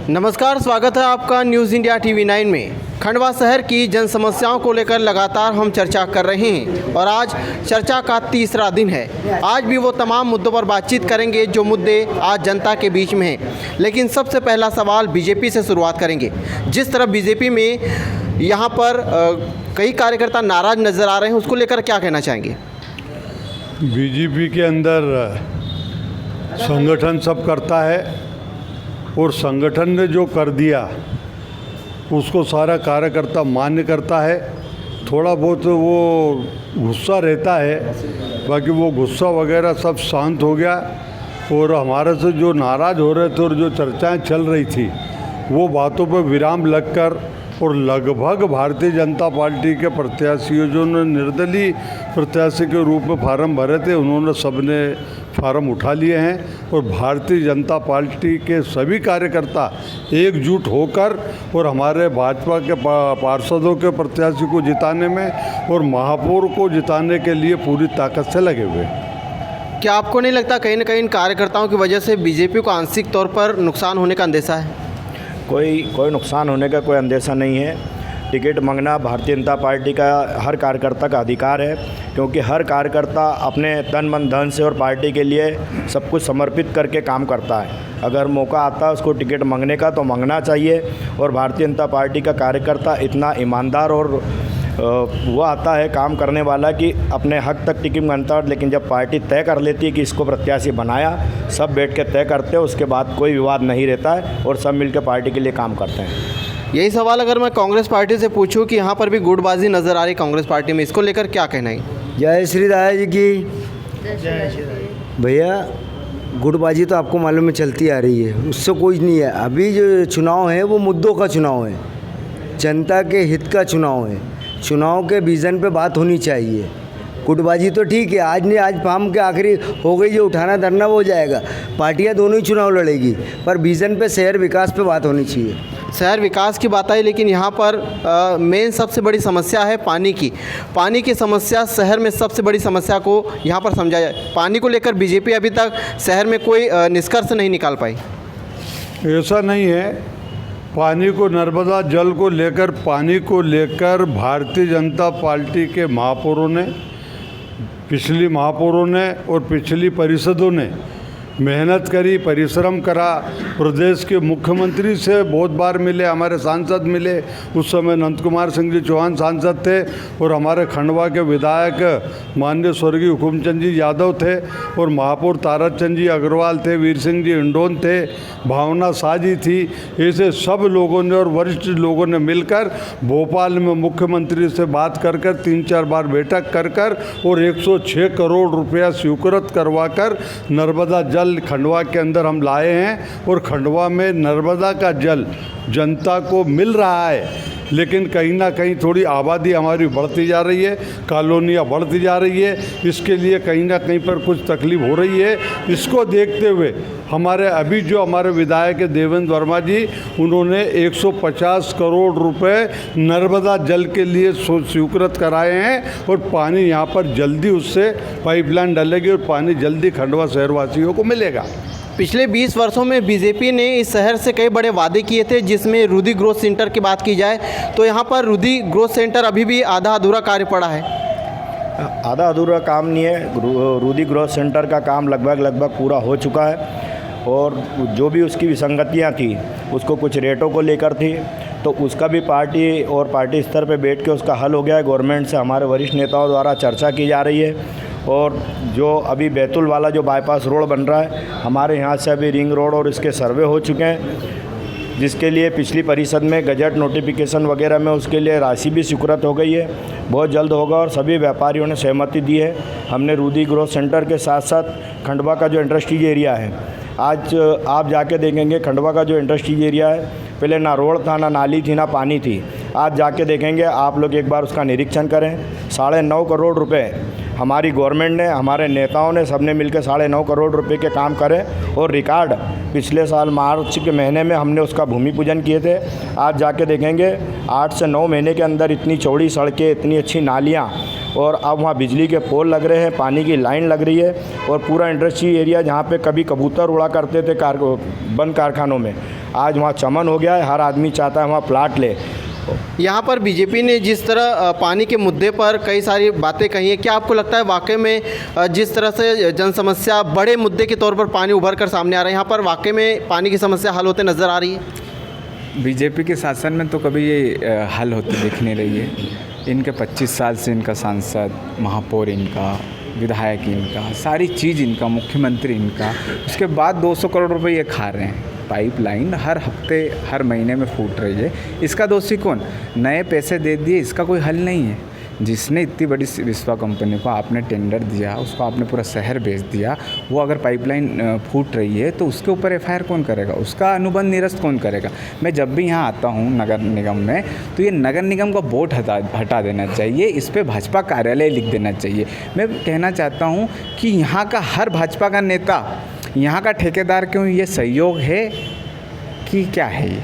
नमस्कार, स्वागत है आपका न्यूज़ इंडिया टीवी 9 में। खंडवा शहर की जन समस्याओं को लेकर लगातार हम चर्चा कर रहे हैं और आज चर्चा का तीसरा दिन है। आज भी वो तमाम मुद्दों पर बातचीत करेंगे जो मुद्दे आज जनता के बीच में हैं। लेकिन सबसे पहला सवाल बीजेपी से शुरुआत करेंगे। जिस तरह बीजेपी में यहाँ पर कई कार्यकर्ता नाराज़ नज़र आ रहे हैं, उसको लेकर क्या कहना चाहेंगे? बीजेपी के अंदर संगठन सब करता है और संगठन ने जो कर दिया उसको सारा कार्यकर्ता मान्य करता है। थोड़ा बहुत वो गुस्सा रहता है, बाकी वो गुस्सा वगैरह सब शांत हो गया। और हमारे से जो नाराज़ हो रहे थे और जो चर्चाएं चल रही थी वो बातों पर विराम लगकर और लगभग भारतीय जनता पार्टी के प्रत्याशियों जो निर्दलीय प्रत्याशी के रूप में फार्म भरे थे, उन्होंने सबने फार्म उठा लिए हैं और भारतीय जनता पार्टी के सभी कार्यकर्ता एकजुट होकर और हमारे भाजपा के पार्षदों के प्रत्याशी को जिताने में और महापौर को जिताने के लिए पूरी ताकत से लगे हुए। क्या आपको नहीं लगता कहीं ना कहीं इन कार्यकर्ताओं की वजह से बीजेपी को आंशिक तौर पर नुकसान होने का अंदेशा है? कोई नुकसान होने का कोई अंदेशा नहीं है। टिकट मांगना भारतीय जनता पार्टी का हर कार्यकर्ता का अधिकार है, क्योंकि हर कार्यकर्ता अपने तन मन धन से और पार्टी के लिए सब कुछ समर्पित करके काम करता है। अगर मौका आता है उसको टिकट मांगने का तो मांगना चाहिए। और भारतीय जनता पार्टी का कार्यकर्ता इतना ईमानदार और वो आता है काम करने वाला कि अपने हक तक टिकट मांगता है। लेकिन जब पार्टी तय कर लेती है कि इसको प्रत्याशी बनाया, सब बैठ के तय करते हैं, उसके बाद कोई विवाद नहीं रहता है और सब मिलकर पार्टी के लिए काम करते हैं। यही सवाल अगर मैं कांग्रेस पार्टी से पूछूं कि यहाँ पर भी गुटबाजी नज़र आ रही कांग्रेस पार्टी में, इसको लेकर क्या कहना है? जय श्री राय जी की। भैया, गुटबाजी तो आपको मालूम है चलती आ रही है, उससे कोई नहीं है। अभी जो चुनाव है वो मुद्दों का चुनाव है, जनता के हित का चुनाव है। चुनाव के विज़न पे बात होनी चाहिए। गुटबाजी तो ठीक है, आज नहीं आज फार्म के आखिरी हो गई, जो उठाना धरना वो हो जाएगा। पार्टियां दोनों ही चुनाव लड़ेगी, पर विज़न पे शहर विकास पे बात होनी चाहिए। शहर विकास की बात आई, लेकिन यहाँ पर मेन सबसे बड़ी समस्या है पानी की। पानी की समस्या शहर में सबसे बड़ी समस्या को यहाँ पर समझा जाए। पानी को लेकर बीजेपी अभी तक शहर में कोई निष्कर्ष नहीं निकाल पाई। ऐसा नहीं है। पानी को, नर्मदा जल को लेकर, पानी को लेकर भारतीय जनता पार्टी के महापौरों ने, पिछली महापौरों ने और पिछली परिषदों ने मेहनत करी, परिश्रम करा। प्रदेश के मुख्यमंत्री से बहुत बार मिले, हमारे सांसद मिले। उस समय नंद कुमार सिंह जी चौहान सांसद थे और हमारे खंडवा के विधायक माननीय स्वर्गीय हुकुमचंद जी यादव थे और महापौर ताराचंद जी अग्रवाल थे, वीर सिंह जी इंडोन थे, भावना शाह जी थी। ऐसे सब लोगों ने और वरिष्ठ लोगों ने मिलकर भोपाल में मुख्यमंत्री से बात कर 3-4 बार बैठक कर और 106 करोड़ रुपया स्वीकृत करवा कर नर्मदा जल खंडवा के अंदर हम लाए हैं और खंडवा में नर्मदा का जल जनता को मिल रहा है। लेकिन कहीं ना कहीं थोड़ी आबादी हमारी बढ़ती जा रही है, कॉलोनियाँ बढ़ती जा रही है, इसके लिए कहीं ना कहीं पर कुछ तकलीफ हो रही है। इसको देखते हुए हमारे विधायक देवेंद्र वर्मा जी, उन्होंने 150 करोड़ रुपए नर्मदा जल के लिए स्वीकृत कराए हैं और पानी यहाँ पर जल्दी उससे पाइपलाइन डलेगी और पानी जल्दी खंडवा शहरवासियों को मिलेगा। पिछले 20 वर्षों में बीजेपी ने इस शहर से कई बड़े वादे किए थे, जिसमें रुदी ग्रोथ सेंटर की बात की जाए तो यहाँ पर रुदी ग्रोथ सेंटर अभी भी आधा अधूरा कार्य पड़ा है। आधा अधूरा काम नहीं है। रुदी ग्रोथ सेंटर का काम लगभग पूरा हो चुका है और जो भी उसकी विसंगतियाँ थी, उसको कुछ रेटों को लेकर थी, तो उसका भी पार्टी स्तर पे बैठ के उसका हल हो गया है। गवर्नमेंट से हमारे वरिष्ठ नेताओं द्वारा चर्चा की जा रही है। और जो अभी बैतूल वाला जो बाईपास रोड बन रहा है, हमारे यहाँ से अभी रिंग रोड और इसके सर्वे हो चुके हैं, जिसके लिए पिछली परिषद में गजट नोटिफिकेशन वगैरह में उसके लिए राशि भी स्वीकृत हो गई है। बहुत जल्द होगा और सभी व्यापारियों ने सहमति दी है। हमने रुदी ग्रोथ सेंटर के साथ साथ खंडवा का जो इंडस्ट्रीज एरिया है, आज आप जाके देखेंगे खंडवा का जो इंडस्ट्रीज एरिया है, पहले ना रोड था, ना नाली थी, ना पानी थी। आज जाके देखेंगे आप लोग, एक बार उसका निरीक्षण करें। 9.5 करोड़ रुपए हमारी गवर्नमेंट ने, हमारे नेताओं ने, सबने मिलकर 9.5 करोड़ रुपए के काम करे और रिकॉर्ड पिछले साल मार्च के महीने में हमने उसका भूमि पूजन किए थे। आज जाके देखेंगे 8 से 9 महीने के अंदर इतनी चौड़ी सड़कें, इतनी अच्छी नालियाँ और अब वहाँ बिजली के पोल लग रहे हैं, पानी की लाइन लग रही है और पूरा इंडस्ट्री एरिया जहाँ पे कभी कबूतर उड़ा करते थे बंद कारखानों में, आज वहाँ चमन हो गया है, हर आदमी चाहता है वहाँ प्लाट ले। यहाँ पर बीजेपी ने जिस तरह पानी के मुद्दे पर कई सारी बातें कही हैं, क्या आपको लगता है वाकई में जिस तरह से जन समस्या बड़े मुद्दे के तौर पर पानी उभर कर सामने आ रहा है, यहाँ पर वाकई में पानी की समस्या हल होते नज़र आ रही है? बीजेपी के शासन में तो कभी ये हल होते दिख नहीं रही है। इनके 25 साल से इनका सांसद, महापौर इनका, विधायक इनका, सारी चीज़ इनका, मुख्यमंत्री इनका, उसके बाद 200 करोड़ रुपए ये खा रहे हैं। पाइपलाइन हर हफ्ते हर महीने में फूट रही है। इसका दोषी कौन? नए पैसे दे दिए, इसका कोई हल नहीं है। जिसने इतनी बड़ी विश्वा कंपनी को आपने टेंडर दिया, उसको आपने पूरा शहर बेच दिया, वो अगर पाइपलाइन फूट रही है तो उसके ऊपर एफआईआर कौन करेगा? उसका अनुबंध निरस्त कौन करेगा? मैं जब भी यहाँ आता हूँ नगर निगम में, तो ये नगर निगम का बोर्ड हटा देना चाहिए, इस पर भाजपा कार्यालय लिख देना चाहिए। मैं कहना चाहता हूँ कि यहाँ का हर भाजपा का नेता, यहाँ का ठेकेदार, क्यों ये सहयोग है कि क्या है? ये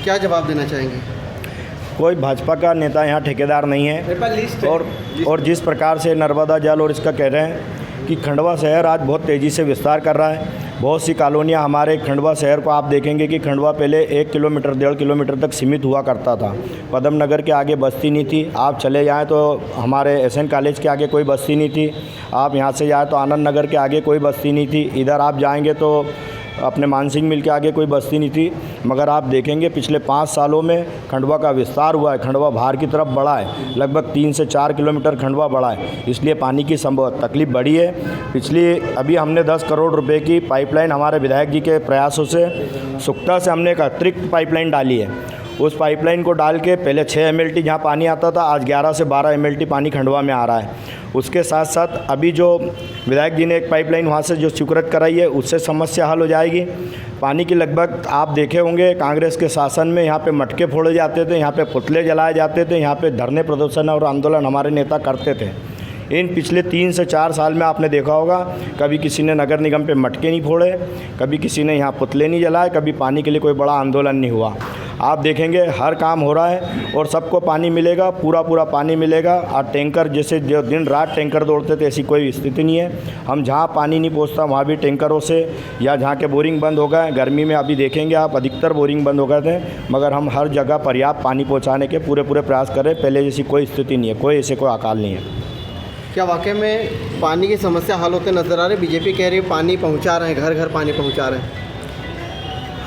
क्या जवाब देना चाहेंगे? कोई भाजपा का नेता यहाँ ठेकेदार नहीं है। और जिस प्रकार से नर्मदा जल और इसका कह रहे हैं कि खंडवा शहर आज बहुत तेज़ी से विस्तार कर रहा है। बहुत सी कॉलोनियाँ हमारे खंडवा शहर को आप देखेंगे कि खंडवा पहले 1 किलोमीटर 1.5 किलोमीटर तक सीमित हुआ करता था। पदम नगर के आगे बस्ती नहीं थी। आप चले जाएँ तो हमारे SN कॉलेज के आगे कोई बस्ती नहीं थी। आप यहाँ से जाएँ तो आनंद नगर के आगे कोई बस्ती नहीं थी। इधर आप जाएंगे तो अपने मानसिंह मिल के आगे कोई बस्ती नहीं थी। मगर आप देखेंगे पिछले 5 सालों में खंडवा का विस्तार हुआ है। खंडवा बाहर की तरफ बढ़ा है, लगभग 3 से 4 किलोमीटर खंडवा बढ़ा है। इसलिए पानी की तकलीफ बढ़ी है। अभी हमने 10 करोड़ रुपए की पाइपलाइन हमारे विधायक जी के प्रयासों से सुक्ता से हमने एक अतिरिक्त पाइपलाइन डाली है। उस पाइपलाइन को डाल के पहले 6 MLT जहाँ पानी आता था, आज 11 से 12 MLT पानी खंडवा में आ रहा है। उसके साथ साथ अभी जो विधायक जी ने एक पाइपलाइन वहाँ से जो स्वीकृत कराई है, उससे समस्या हल हो जाएगी। पानी की लगभग आप देखे होंगे कांग्रेस के शासन में यहाँ पे मटके फोड़े जाते थे, यहाँ पे पुतले जलाए जाते थे, यहाँ पे धरने प्रदर्शन और आंदोलन हमारे नेता करते थे। इन पिछले 3 से 4 साल में आपने देखा होगा, कभी किसी ने नगर निगम पे मटके नहीं फोड़े, कभी किसी ने यहाँ पुतले नहीं जलाए, कभी पानी के लिए कोई बड़ा आंदोलन नहीं हुआ। आप देखेंगे हर काम हो रहा है और सबको पानी मिलेगा, पूरा पानी मिलेगा। और टैंकर जैसे जो दिन रात टैंकर दौड़ते थे, ऐसी कोई स्थिति नहीं है। हम जहाँ पानी नहीं पहुँचता वहाँ भी टैंकरों से, या जहाँ के बोरिंग बंद हो गए, गर्मी में अभी देखेंगे आप अधिकतर बोरिंग बंद हो गए थे, मगर हम हर जगह पर्याप्त पानी पहुँचाने के पूरे प्रयास करें। पहले जैसी कोई स्थिति नहीं है, कोई ऐसे कोई अकाल नहीं है। क्या वाकई में पानी की समस्या हल होते नज़र आ रहे? बीजेपी कह रही है पानी पहुंचा रहे हैं, घर घर पानी पहुंचा रहे हैं।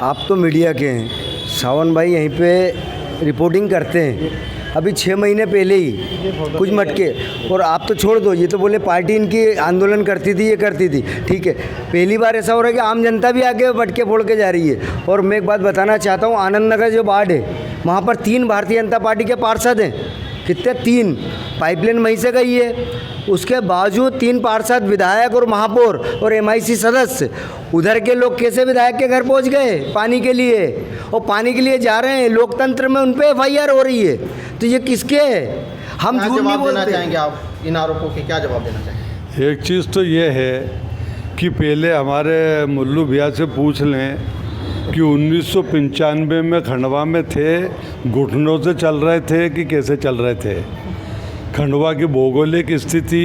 आप तो मीडिया के हैं, सावन भाई यहीं पे रिपोर्टिंग करते हैं। अभी 6 महीने पहले ही कुछ मटके, और आप तो छोड़ दो, ये तो बोले पार्टी इनकी आंदोलन करती थी, ये करती थी, ठीक है। पहली बार ऐसा हो रहा है कि आम जनता भी आके मटके फोड़ के जा रही है। और मैं एक बात बताना चाहता हूँ, आनंद नगर जो वार्ड है, वहाँ पर 3 भारतीय जनता पार्टी के पार्षद हैं। कितने? 3। पाइपलाइन वहीं से गई है, उसके बावजूद 3 पार्षद, विधायक और महापौर और MIC सदस्य, उधर के लोग कैसे विधायक के घर पहुंच गए पानी के लिए? और पानी के लिए जा रहे हैं, लोकतंत्र में उन पे FIR हो रही है। तो ये किसके है? हम झूठ नहीं बोलते। चाहेंगे आप इन आरोपों के क्या जवाब देना चाहेंगे? एक चीज़ तो ये है कि पहले हमारे मुल्लू भैया से पूछ लें कि 1995 में खंडवा में थे, घुटनों से चल रहे थे कि कैसे चल रहे थे? खंडवा की भौगोलिक स्थिति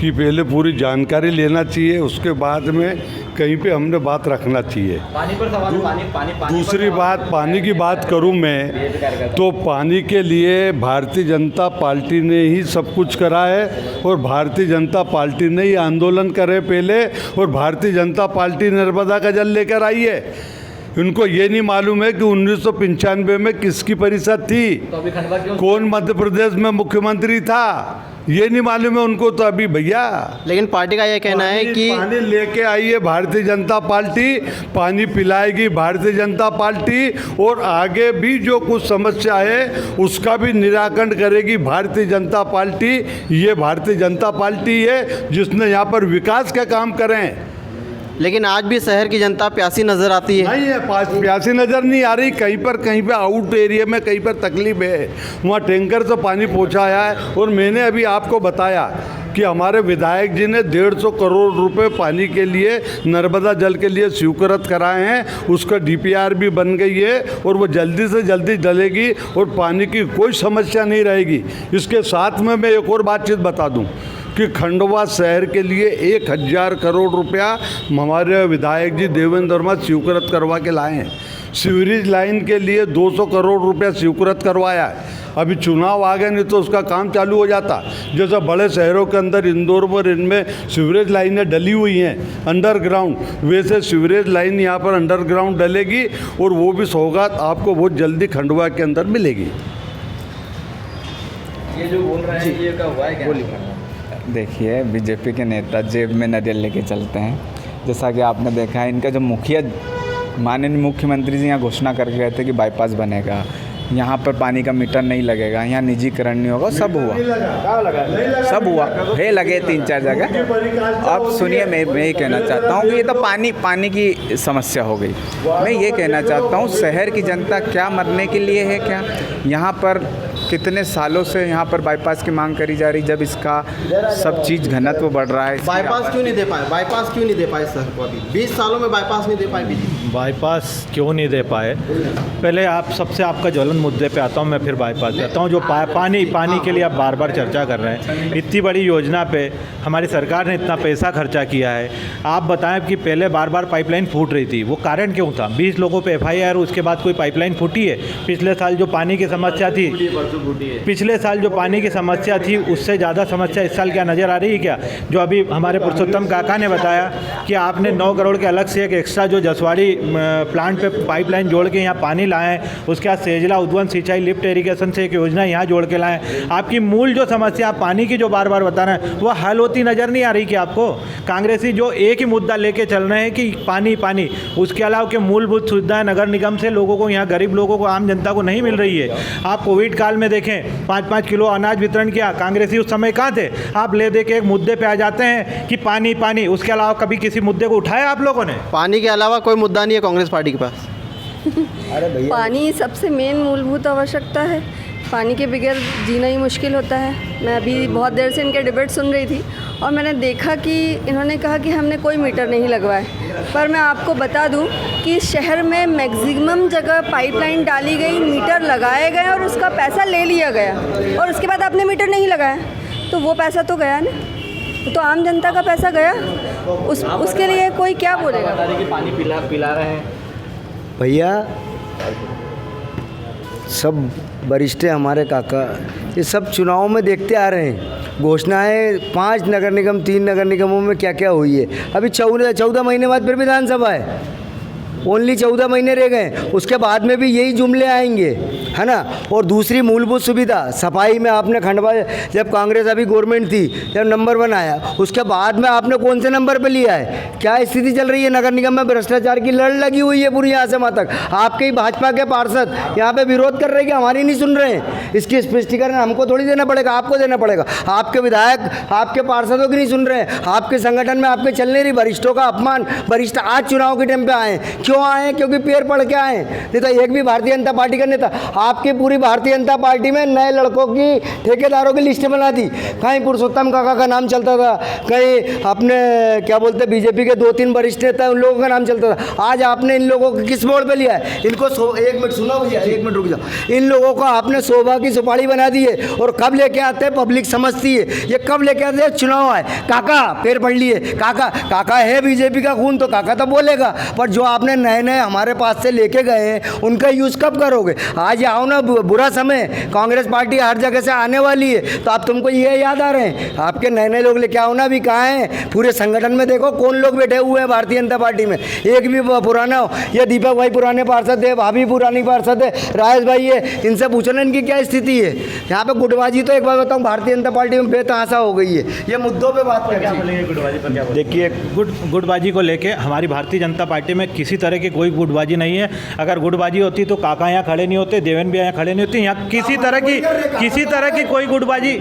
की पहले पूरी जानकारी लेना चाहिए, उसके बाद में कहीं पे हमने बात रखना चाहिए। पानी पर सवाल, पानी दूसरी बात, पानी की बात करूं मैं तो पानी के लिए भारतीय जनता पार्टी ने ही सब कुछ करा है, और भारतीय जनता पार्टी ने ही आंदोलन करे पहले, और भारतीय जनता पार्टी नर्मदा का जल लेकर आई है। उनको ये नहीं मालूम है कि 1995 में किसकी परिषद थी, तो कौन मध्य प्रदेश में मुख्यमंत्री था, ये नहीं मालूम है उनको। तो अभी भैया, लेकिन पार्टी का ये कहना है कि पानी लेके आई है भारतीय जनता पार्टी, पानी पिलाएगी भारतीय जनता पार्टी, और आगे भी जो कुछ समस्या है उसका भी निराकरण करेगी भारतीय जनता पार्टी। ये भारतीय जनता पार्टी है जिसने यहाँ पर विकास का काम करें। लेकिन आज भी शहर की जनता प्यासी नज़र आती है। नहीं है, प्यासी नज़र नहीं आ रही। कहीं पे आउट एरिया में कहीं पर तकलीफ है, वहाँ टैंकर से पानी पहुँचाया है। और मैंने अभी आपको बताया कि हमारे विधायक जी ने 150 करोड़ रुपए पानी के लिए, नर्मदा जल के लिए स्वीकृत कराए हैं। उसका DPR भी बन गई है और वो जल्दी से जल्दी डलेगी और पानी की कोई समस्या नहीं रहेगी। इसके साथ में मैं एक और बातचीत बता दूं कि खंडवा शहर के लिए 1000 करोड़ रुपया हमारे विधायक जी देवेंद्र वर्मा स्वीकृत करवा के लाए हैं। सीवरेज लाइन के लिए 200 करोड़ रुपया स्वीकृत करवाया है। अभी चुनाव आ गए, नहीं तो उसका काम चालू हो जाता। जैसे बड़े शहरों के अंदर इंदौर और इनमें सीवरेज लाइनें डली हुई हैं अंडरग्राउंड, वैसे सीवरेज लाइन यहाँ पर अंडरग्राउंड डलेगी और वो भी सौगात आपको बहुत जल्दी खंडवा के अंदर मिलेगी। ये जो बोल रहे हैं ये क्या हुआ है क्या? देखिए, बीजेपी के नेता जेब में नारियल लेके चलते हैं। जैसा कि आपने देखा है, इनका जो माननीय मुख्यमंत्री जी यहाँ घोषणा करके गए थे कि बाईपास बनेगा, यहाँ पर पानी का मीटर नहीं लगेगा, यहाँ निजीकरण नहीं होगा, सब हुआ, सब हुआ है, लगे 3-4 जगह। अब सुनिए, मैं ये कहना चाहता हूँ कि ये तो पानी की समस्या हो गई। मैं ये कहना चाहता हूँ, शहर की जनता क्या मरने के लिए है क्या? यहाँ पर कितने सालों से यहाँ पर बाईपास की मांग करी जा रही, जब इसका सब चीज़ घनत्व बढ़ रहा है। बाईपास क्यों नहीं दे पाए? बाईपास क्यों नहीं दे पाए सर को? अभी 20 सालों में बाईपास नहीं दे पाए बीजेपी। बाईपास क्यों नहीं दे पाए? पहले आपका ज्वलन मुद्दे पे आता हूँ, मैं फिर बाईपास पे आता हूँ। जो पानी के लिए आप बार बार चर्चा कर रहे हैं, इतनी बड़ी योजना पे हमारी सरकार ने इतना पैसा खर्चा किया है। आप बताएं कि पहले बार बार पाइपलाइन फूट रही थी, वो कारण क्यों था? 20 लोगों पे FIR, उसके बाद कोई पाइपलाइन फूटी है? पिछले साल जो पानी की समस्या थी, उससे ज़्यादा समस्या इस साल क्या नज़र आ रही है क्या? जो अभी हमारे पुरुषोत्तम काका ने बताया कि आपने 9 करोड़ के अलग से एक एक्स्ट्रा जो जसवाड़ी प्लांट पे पाइपलाइन जोड़ के यहाँ पानी लाएँ, उसके बाद सेजला उद्वन सिंचाई लिफ्ट इरिगेशन से एक योजना यहाँ जोड़ के लाएँ। आपकी मूल जो समस्या पानी की जो बार बार बता रहे हैं, वो हल होती नज़र नहीं आ रही कि आपको? कांग्रेसी जो एक ही मुद्दा लेके चल रहे हैं कि पानी, उसके अलावा के मूलभूत सुविधाएं नगर निगम से लोगों को, यहाँ गरीब लोगों को, आम जनता को नहीं मिल रही है। आप कोविड काल में देखें, 5-5 किलो अनाज वितरण किया, कांग्रेसी उस समय कहाँ थे? आप ले दे के एक मुद्दे पे आ जाते हैं कि पानी, उसके अलावा कभी किसी मुद्दे को उठाया आप लोगों ने? पानी के अलावा कोई मुद्दा नहीं है कांग्रेस पार्टी के पास। पानी सबसे मेन मूलभूत आवश्यकता है। पानी के बगैर जीना ही मुश्किल होता है। मैं अभी बहुत देर से इनके डिबेट सुन रही थी और मैंने देखा कि इन्होंने कहा कि हमने कोई मीटर नहीं लगवाए, पर मैं आपको बता दूं कि शहर में मैक्सिमम जगह पाइपलाइन डाली गई, मीटर लगाए गए और उसका पैसा ले लिया गया, और उसके बाद आपने मीटर नहीं लगाया, तो वो पैसा तो गया ना, तो आम जनता का पैसा गया। उसके लिए कोई क्या बोलेगा? पानी पिला रहे हैं भैया, सब वरिष्ठ हमारे काका, ये सब चुनाव में देखते आ रहे हैं। घोषणाएं 5 नगर निगम, 3 नगर निगमों में क्या क्या हुई है। अभी 14 महीने बाद फिर विधानसभा है, ओनली 14 महीने रह गए, उसके बाद में भी यही जुमले आएंगे, है ना। और दूसरी मूलभूत सुविधा सफाई में आपने खंडवा, जब कांग्रेस अभी गवर्नमेंट थी, जब नंबर 1 आया, उसके बाद में आपने कौन से नंबर पे लिया है? क्या स्थिति चल रही है नगर निगम में? भ्रष्टाचार की लड़ लगी हुई है पूरी यहाँ से वहाँ तक। आपके ही भाजपा के पार्षद यहाँ पे विरोध कर रहे हैं कि हमारी नहीं सुन रहे हैं। इसकी स्पष्टीकरण हमको थोड़ी देना पड़ेगा, आपको देना पड़ेगा। आपके विधायक आपके पार्षदों की नहीं सुन रहे हैं, आपके संगठन में आपके चलने रही वरिष्ठों का अपमान। वरिष्ठ आज चुनाव के टाइम पे आए, क्यों आए? क्योंकि पैर पड़ के आए, नहीं तो एक भी भारतीय जनता पार्टी का नेता। आपकी पूरी भारतीय जनता पार्टी में नए लड़कों की, ठेकेदारों की लिस्ट बना दी। कहीं पुरुषोत्तम काका का नाम चलता था, कहीं अपने क्या बोलते बीजेपी के 2-3 वरिष्ठ नेता, उन लोगों का नाम चलता था। आज आपने इन लोगों को किस मोड़ पे लिया है? इनको 1 मिनट सुनो भैया, 1 मिनट रुक जाओ। इन लोगों को आपने शोभा की सुपारी बना दी है, और कब लेके आते हैं पब्लिक समझती है। ये कब लेके आते हैं? चुनाव आए, काका पैर पड़ लिए, काका है बीजेपी का खून, तो काका तो बोलेगा, पर जो आपने नए हमारे पास से लेके गए हैं, उनका यूज़ कब करोगे? आज आओ ना, बुरा समय, कांग्रेस पार्टी हर जगह से आने वाली है, तो आप तुमको ये याद आ रहे हैं? आपके नए लोग लेके आओ ना। भी कहाँ हैं पूरे संगठन में? देखो कौन लोग बैठे हुए हैं भारतीय जनता पार्टी में, एक भी पुराना हो। ये दीपक भाई पुराने पार्षद है, भाभी पुरानी पार्षद है, राजेश भाई है, इनसे पूछना इनकी क्या स्थिति है। यहाँ पे गुटबाजी तो एक बार बताऊँ, भारतीय जनता पार्टी में बेतहाशा हो गई है। ये मुद्दों पर बात करें। गुटबाजी पर क्या? देखिए, गुटबाजी को लेके हमारी भारतीय जनता पार्टी में किसी तरह की कोई गुटबाजी नहीं है। अगर गुटबाजी होती तो काका यहाँ खड़े नहीं होते, देवेंद्र भी यहाँ खड़े नहीं होते। यहाँ किसी तरह की कोई गुटबाजी,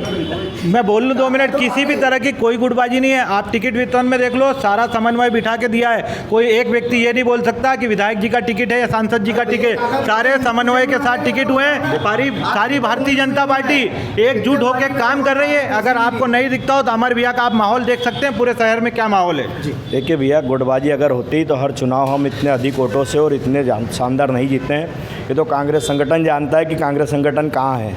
मैं बोल लूँ 2 मिनट, किसी भी तरह की कोई गुटबाजी नहीं है। आप टिकट वितरण में देख लो, सारा समन्वय बिठा के दिया है। कोई एक व्यक्ति ये नहीं बोल सकता कि विधायक जी का टिकट है या सांसद जी का टिकट, सारे समन्वय के साथ टिकट हुए हैं। सारी भारतीय जनता पार्टी एकजुट होकर काम कर रही है। अगर आपको नहीं दिखता हो तो हमारे भैया का आप माहौल देख सकते हैं, पूरे शहर में क्या माहौल है। देखिए भैया, गुटबाजी अगर होती तो हर चुनाव हम इतने अधिक वोटों से और इतने शानदार नहीं जीते हैं। ये तो कांग्रेस संगठन जानता है कि कांग्रेस संगठन कहाँ है।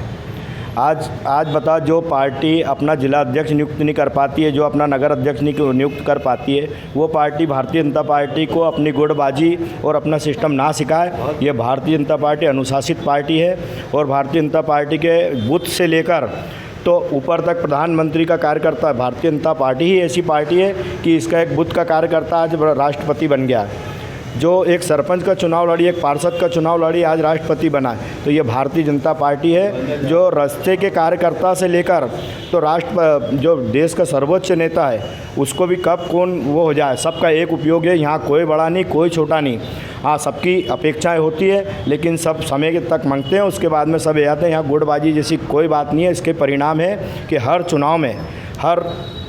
आज बता, जो पार्टी अपना जिला अध्यक्ष नियुक्त नहीं कर पाती है, जो अपना नगर अध्यक्ष नहीं नियुक्त कर पाती है, वो पार्टी भारतीय जनता पार्टी को अपनी गुटबाजी और अपना सिस्टम ना सिखाए। ये भारतीय जनता पार्टी अनुशासित पार्टी है और भारतीय जनता पार्टी के बूथ से लेकर तो ऊपर तक प्रधानमंत्री का कार्यकर्ता, भारतीय जनता पार्टी ही ऐसी पार्टी है कि इसका एक बूथ का कार्यकर्ता आज राष्ट्रपति बन गया है। जो एक सरपंच का चुनाव लड़ी, एक पार्षद का चुनाव लड़ी, आज राष्ट्रपति बना है। तो ये भारतीय जनता पार्टी है जो रास्ते के कार्यकर्ता से लेकर तो जो देश का सर्वोच्च नेता है उसको भी कब कौन वो हो जाए, सबका एक उपयोग है। यहाँ कोई बड़ा नहीं, कोई छोटा नहीं। हाँ, सबकी अपेक्षाएं होती है, लेकिन सब समय के तक मांगते हैं, उसके बाद में सब आते हैं। यहाँ गुटबाजी जैसी कोई बात नहीं है। इसके परिणाम है कि हर चुनाव में, हर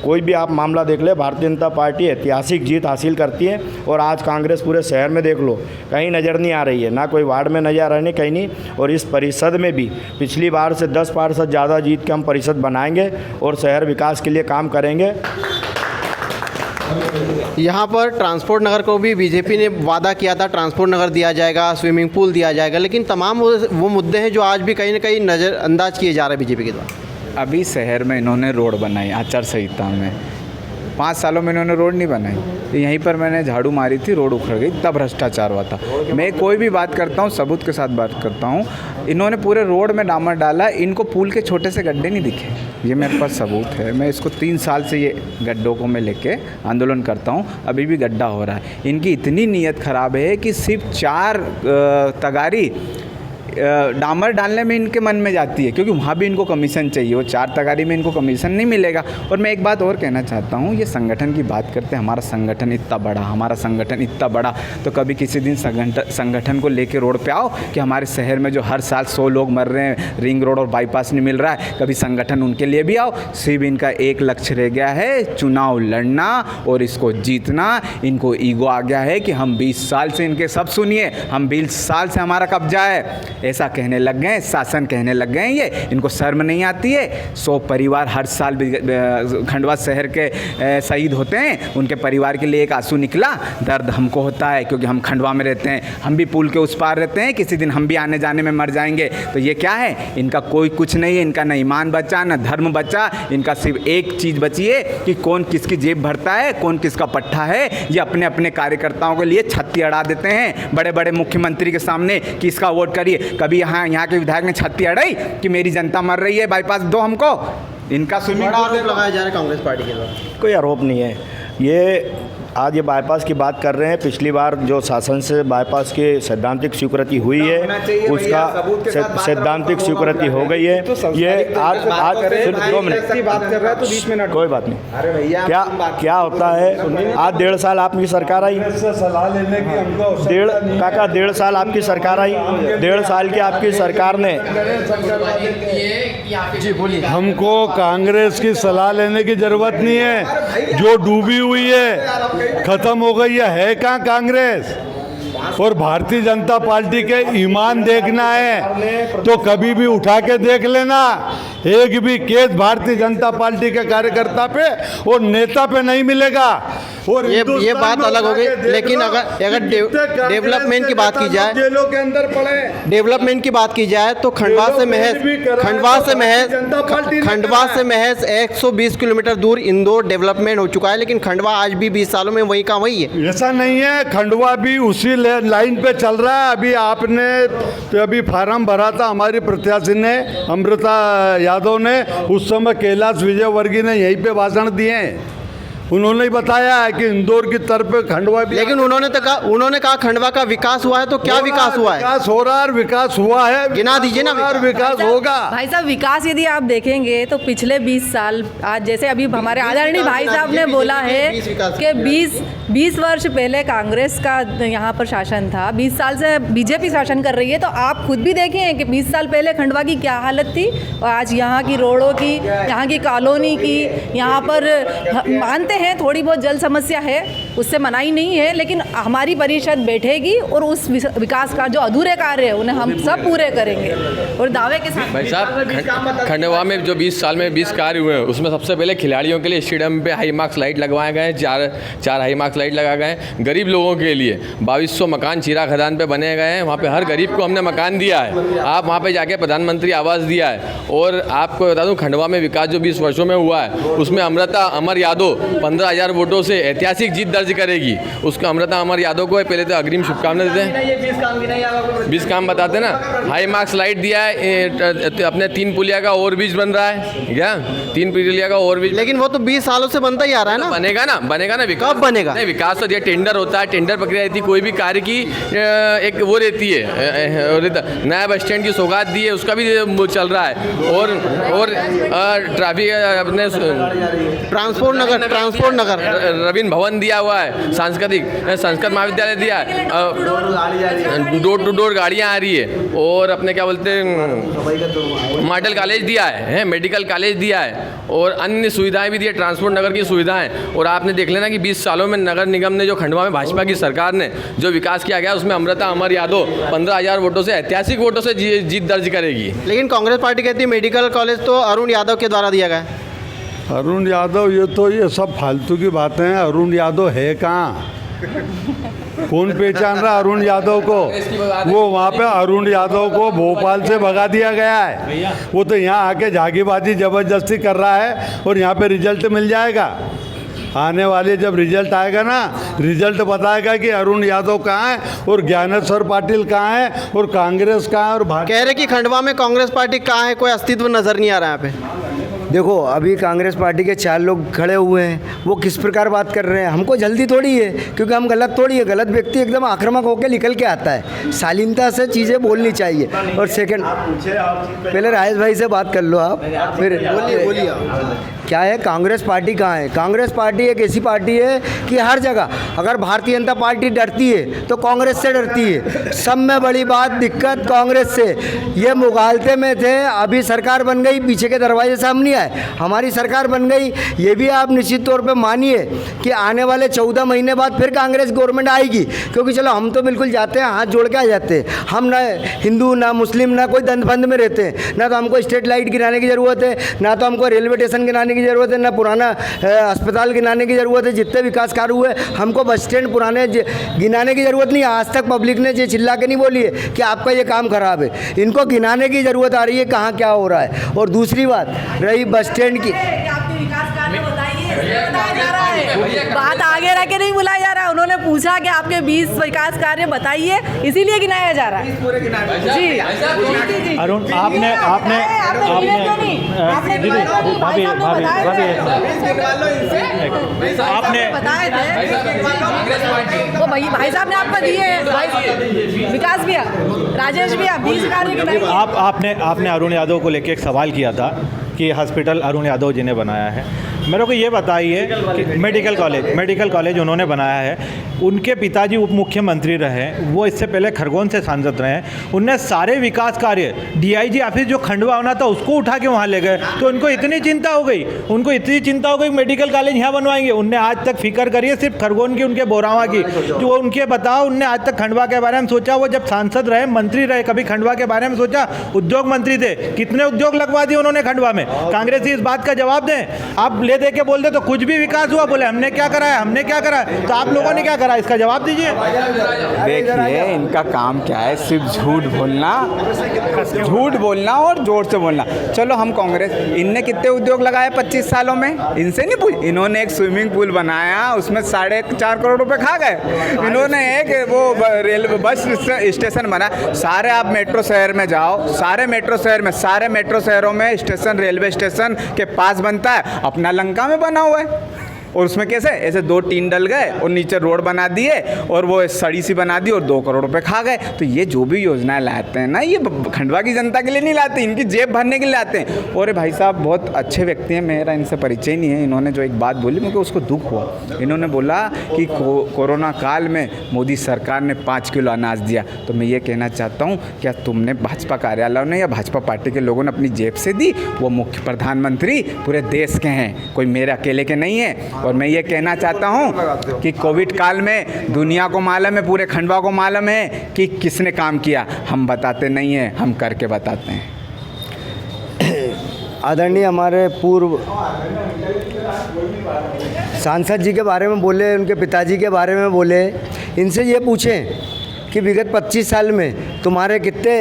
कोई भी आप मामला देख ले, भारतीय जनता पार्टी ऐतिहासिक जीत हासिल करती है। और आज कांग्रेस पूरे शहर में देख लो, कहीं नज़र नहीं आ रही है, ना कोई वार्ड में नज़र आ रही, कहीं नहीं। और इस परिषद में भी पिछली बार से 10 पार्षद ज़्यादा जीत के हम परिषद बनाएंगे और शहर विकास के लिए काम करेंगे। यहाँ पर ट्रांसपोर्ट नगर को भी बीजेपी ने वादा किया था, ट्रांसपोर्ट नगर दिया जाएगा, स्विमिंग पूल दिया जाएगा, लेकिन तमाम वो मुद्दे हैं जो आज भी कहीं ना कहीं नज़रअंदाज किए जा रहे हैं बीजेपी के द्वारा। अभी शहर में इन्होंने रोड बनाई आचार संहिता में, 5 सालों में इन्होंने रोड नहीं बनाई। तो यहीं पर मैंने झाड़ू मारी थी, रोड उखड़ गई, तब भ्रष्टाचार हुआ था। मैं कोई भी बात करता हूँ सबूत के साथ बात करता हूँ। इन्होंने पूरे रोड में डामर डाला, इनको पुल के छोटे से गड्ढे नहीं दिखे, ये मेरे पास सबूत है। मैं इसको 3 साल से ये गड्ढों को मैं लेके आंदोलन करता हूँ, अभी भी गड्ढा हो रहा है। इनकी इतनी नीयत ख़राब है कि सिर्फ 4 तगारी डामर डालने में इनके मन में जाती है, क्योंकि वहाँ भी इनको कमीशन चाहिए, वो 4 तगारी में इनको कमीशन नहीं मिलेगा। और मैं एक बात और कहना चाहता हूँ, ये संगठन की बात करते हैं, हमारा संगठन इतना बड़ा, हमारा संगठन इतना बड़ा, तो कभी किसी दिन संगठन को लेके रोड पे आओ कि हमारे शहर में जो हर साल 100 लोग मर रहे हैं, रिंग रोड और बाईपास नहीं मिल रहा है, कभी संगठन उनके लिए भी आओ। सिर्फ इनका एक लक्ष्य रह गया है, चुनाव लड़ना और इसको जीतना। इनको ईगो आ गया है कि हम 20 साल से इनके सब सुनिए, हम 20 साल से हमारा कब्जा है, ऐसा कहने लग गए, शासन कहने लग गए। ये इनको शर्म नहीं आती है। 100 परिवार हर साल खंडवा शहर के शहीद होते हैं, उनके परिवार के लिए एक आंसू निकला, दर्द हमको होता है, क्योंकि हम खंडवा में रहते हैं, हम भी पुल के उस पार रहते हैं, किसी दिन हम भी आने जाने में मर जाएंगे। तो ये क्या है, इनका कोई कुछ नहीं है, इनका न ईमान बचा न धर्म बचा, इनका सिर्फ एक चीज़ बची है कि कौन किसकी जेब भरता है, कौन किसका पट्टा है। ये अपने अपने कार्यकर्ताओं के लिए छत्ती अड़ा देते हैं बड़े बड़े मुख्यमंत्री के सामने कि इसका वोट करिए। कभी यहाँ के विधायक ने छत्ती अड़ाई कि मेरी जनता मर रही है, बाईपास दो हमको। इनका स्विमिंग पूल लगाया जा रहा है कांग्रेस पार्टी के द्वारा, कोई आरोप नहीं है। ये आज ये बाईपास की बात कर रहे हैं, पिछली बार जो शासन से बाईपास की सैद्धांतिक स्वीकृति हुई है, उसका सैद्धांतिक स्वीकृति हो गई है। ये आज सिर्फ 2 मिनट बात कर रहा है तो 20 मिनट कोई बात नहीं। क्या होता है, आज 1.5 साल आपकी सरकार आई, सलाह लेने की हमको 1.5 साल आपकी सरकार आई, 1.5 साल की आपकी सरकार ने हमको कांग्रेस की सलाह लेने की जरूरत नहीं है। जो डूबी हुई है, खत्म हो गई है कहाँ कांग्रेस। और भारतीय जनता पार्टी के ईमान देखना है तो कभी भी उठा के देख लेना, एक भी केस भारतीय जनता पार्टी के कार्यकर्ता पे और नेता पे नहीं मिलेगा। और ये बात अलग हो गई, लेकिन अगर डेवलपमेंट की बात की जाए, जेलों के अंदर पड़े, डेवलपमेंट की बात की जाए तो खंडवा से महज 120 किलोमीटर दूर इंदौर डेवलपमेंट हो चुका है, लेकिन खंडवा आज भी 20 सालों में वही का वही है। ऐसा नहीं है, खंडवा भी उसी लाइन पे चल रहा है। अभी आपने तो अभी फार्म भरा था, हमारी प्रत्याशी ने, अमृता यादव ने, उस समय कैलाश विजयवर्गीय ने यहीं पे भाषण दिए हैं। उन्होंने ही बताया है कि इंदौर की तरफ खंडवा भी, लेकिन उन्होंने कहा खंडवा का विकास हुआ है, तो क्या विकास हुआ है? विकास हो रहा है, विकास हुआ है, गिना दीजिए ना। विकास होगा भाई साहब। विकास यदि आप देखेंगे तो पिछले 20 साल, आज जैसे अभी हमारे आदरणीय भाई साहब ने बोला है कि 20 वर्ष पहले कांग्रेस का यहाँ पर शासन था, 20 साल से बीजेपी शासन कर रही है। तो आप खुद भी देखें कि 20 साल पहले खंडवा की क्या हालत थी और आज यहाँ की रोडों की, यहाँ की कॉलोनी की, यहाँ पर मानते हैं, थोड़ी बहुत जल समस्या है, उससे मनाही नहीं है, लेकिन हमारी परिषद बैठेगी और उस विकास का जो अधूरे कार्य है उन्हें हम सब पूरे करेंगे और दावे के साथ। भाई साहब, खंडवा में जो 20 साल में 20 कार्य हुए हैं उसमें सबसे पहले खिलाड़ियों के लिए स्टेडियम पे हाई मार्क्स लाइट लगवाए गए हैं, चार हाई मार्क्स लाइट लगाए गए हैं। गरीब लोगों के लिए 2200 मकान चीरा खदान पे बने गए हैं, वहाँ पे हर गरीब को हमने मकान दिया है। आप वहाँ पे जाके प्रधानमंत्री आवास दिया है। और आपको बता दूँ, खंडवा में विकास जो 20 वर्षों में हुआ है उसमें अमृता अमर यादव 15,000 वोटों से ऐतिहासिक जीत दर्ज करेगी। उसको अमृता अमर यादव को पहले तो अग्रिम शुभकामनाएं देते हैं। 20 काम बताते ना, हाई मार्क्स लाइट दिया है, अपने 3 पुलिया का ओवरब्रिज बन रहा है क्या, 3 पुलिया का ओवरब्रिज। लेकिन वो तो 20 सालों से बनता ही आ रहा है ना। बनेगा ना विकास कब बनेगा? नहीं, विकास तो दिया, टेंडर होता है, टेंडर प्रक्रिया रहती है, कोई भी कार्य की एक वो रहती है। नया बस स्टैंड की सौगात दी है, उसका भी वो चल रहा है। और ट्रैफिक अपने ट्रांसपोर्ट नगर रवीन भवन दिया हुआ है, संस्कृत महाविद्यालय दिया है, डोर टू डोर गाड़ियाँ आ रही है। और अपने क्या बोलते हैं, मॉडल कॉलेज दिया है, मेडिकल कॉलेज दिया है, और अन्य सुविधाएं भी दी है, ट्रांसपोर्ट नगर की सुविधाएं। और आपने देख लेना कि 20 सालों में नगर निगम ने जो खंडवा में भाजपा की सरकार ने जो विकास किया गया उसमें अमृता अमर यादव 15,000 वोटों से ऐतिहासिक वोटों से जीत दर्ज करेगी। लेकिन कांग्रेस पार्टी कहती है मेडिकल कॉलेज तो अरुण यादव के द्वारा दिया गया है। अरुण यादव, ये सब फालतू की बातें हैं। अरुण यादव है कहाँ? कौन पहचान रहा अरुण यादव को? वो वहाँ पे अरुण यादव को भोपाल से भगा दिया गया है। वो तो यहाँ आके झागीबाजी ज़बरदस्ती कर रहा है और यहाँ पे रिजल्ट मिल जाएगा। आने वाले जब रिजल्ट आएगा ना, रिजल्ट बताएगा कि अरुण यादव कहाँ है और ज्ञानेश्वर पाटिल कहाँ है और कांग्रेस कहाँ है। और कह रहे कि खंडवा में कांग्रेस पार्टी कहाँ है, कोई अस्तित्व नजर नहीं आ रहा है यहाँ पे। देखो, अभी कांग्रेस पार्टी के 4 लोग खड़े हुए हैं, वो किस प्रकार बात कर रहे हैं। हमको जल्दी थोड़ी है, क्योंकि हम गलत थोड़ी है। गलत व्यक्ति एकदम आक्रामक होकर निकल के आता है। शालीनता से चीज़ें बोलनी चाहिए। और सेकंड, पहले राजेश भाई से बात कर लो आप, फिर बोलिए क्या है कांग्रेस पार्टी कहाँ है। कांग्रेस पार्टी एक ऐसी पार्टी है कि हर जगह, अगर भारतीय जनता पार्टी डरती है तो कांग्रेस से डरती है। सब में बड़ी बात दिक्कत कांग्रेस से। ये मुगालते में थे, अभी सरकार बन गई, पीछे के दरवाजे सामने आए, हमारी सरकार बन गई। ये भी आप निश्चित तौर पे मानिए कि आने वाले 14 महीने बाद फिर कांग्रेस गवर्नमेंट आएगी। क्योंकि चलो हम तो बिल्कुल जाते हैं, हाथ जोड़ के आ जाते हैं। हम ना हिंदू ना मुस्लिम ना कोई दंड में रहते हैं। ना तो हमको स्ट्रीट लाइट गिराने की ज़रूरत है, ना तो हमको रेलवे स्टेशन गिराने की ज़रूरत है, ना पुराना अस्पताल गिनाने की ज़रूरत है। जितने विकास कार्य हुए हमको बस स्टैंड पुराने गिनाने की ज़रूरत नहीं। आज तक पब्लिक ने ये चिल्ला के नहीं बोली है कि आपका ये काम खराब है। इनको गिनाने की ज़रूरत आ रही है कहाँ क्या हो रहा है। और दूसरी बात रही बस स्टैंड की, बात आगे रह के नहीं बुलाया जा रहा है। उन्होंने पूछा कि आपके 20 विकास कार्य बताइए, इसीलिए गिनाया जा रहा है। जी अरुण, आपने वो भाई साहब ने आपको दिए हैं, विकास भैया, राजेश भैया, 20 कार्य गिनाइए। आपने अरुण यादव को लेकर एक सवाल किया था कि हॉस्पिटल अरुण यादव जी ने बनाया है। मेरे को ये बताइए कि मेडिकल कॉलेज उन्होंने बनाया है। उनके पिताजी उप मुख्यमंत्री रहे, वो इससे पहले खरगोन से सांसद रहे। उनने सारे विकास कार्य, डीआईजी ऑफिस जो खंडवा होना था उसको उठा के वहाँ ले गए। तो उनको इतनी चिंता हो गई मेडिकल कॉलेज यहाँ बनवाएंगे। उनने आज तक फिक्र करी है सिर्फ खरगोन की, उनके बोरावा की। जो उनके बताओ, उनने आज तक खंडवा के बारे में सोचा? वो जब सांसद रहे, मंत्री रहे, कभी खंडवा के बारे में सोचा? उद्योग मंत्री थे, कितने उद्योग लगवा दिए उन्होंने खंडवा में? कांग्रेस इस बात का जवाब दें। आप ले दे के बोल दे तो कुछ भी विकास हुआ, बोले हमने क्या करा है, तो आप लोगों ने क्या करा, इसका जवाब दीजिए। देखिए, इनका काम क्या है, सिर्फ झूठ बोलना और जोर से बोलना। चलो हम कांग्रेस, इनने कितने उद्योग लगाए 25 सालों में? इनसे नहीं पूछ। इन्होंने एक स्विमिंग पूल बनाया, उसमें 4.5 करोड़ रुपए खा गए। इन्होंने एक वो रेलवे बस स्टेशन बना। सारे आप मेट्रो शहर में जाओ, सारे मेट्रो शहरों में स्टेशन रेलवे स्टेशन के पास बनता है, अपना लंका में बना हुआ है। और उसमें कैसे ऐसे 2 टीन डल गए और नीचे रोड बना दिए और वो सड़ी सी बना दी और 2 करोड़ रुपए खा गए। तो ये जो भी योजनाएं लाते हैं ना, ये खंडवा की जनता के लिए नहीं लाते, इनकी जेब भरने के लिए लाते हैं। और भाई साहब बहुत अच्छे व्यक्ति हैं, मेरा इनसे परिचय नहीं है। इन्होंने जो एक बात बोली, मुझे उसको दुख हुआ। इन्होंने बोला कि कोरोना काल में मोदी सरकार ने 5 किलो अनाज दिया। तो मैं ये कहना चाहता हूँ, क्या तुमने भाजपा कार्यालयों ने या भाजपा पार्टी के लोगों ने अपनी जेब से दी? वो मुख्य प्रधानमंत्री पूरे देश के हैं, कोई मेरे अकेले के नहीं है। और मैं ये कहना चाहता हूँ कि कोविड काल में दुनिया को मालूम है, पूरे खंडवा को मालूम है कि किसने काम किया। हम बताते नहीं हैं, हम करके बताते हैं। आदरणीय हमारे पूर्व सांसद जी के बारे में बोले, उनके पिताजी के बारे में बोले। इनसे ये पूछें कि विगत 25 साल में तुम्हारे कितने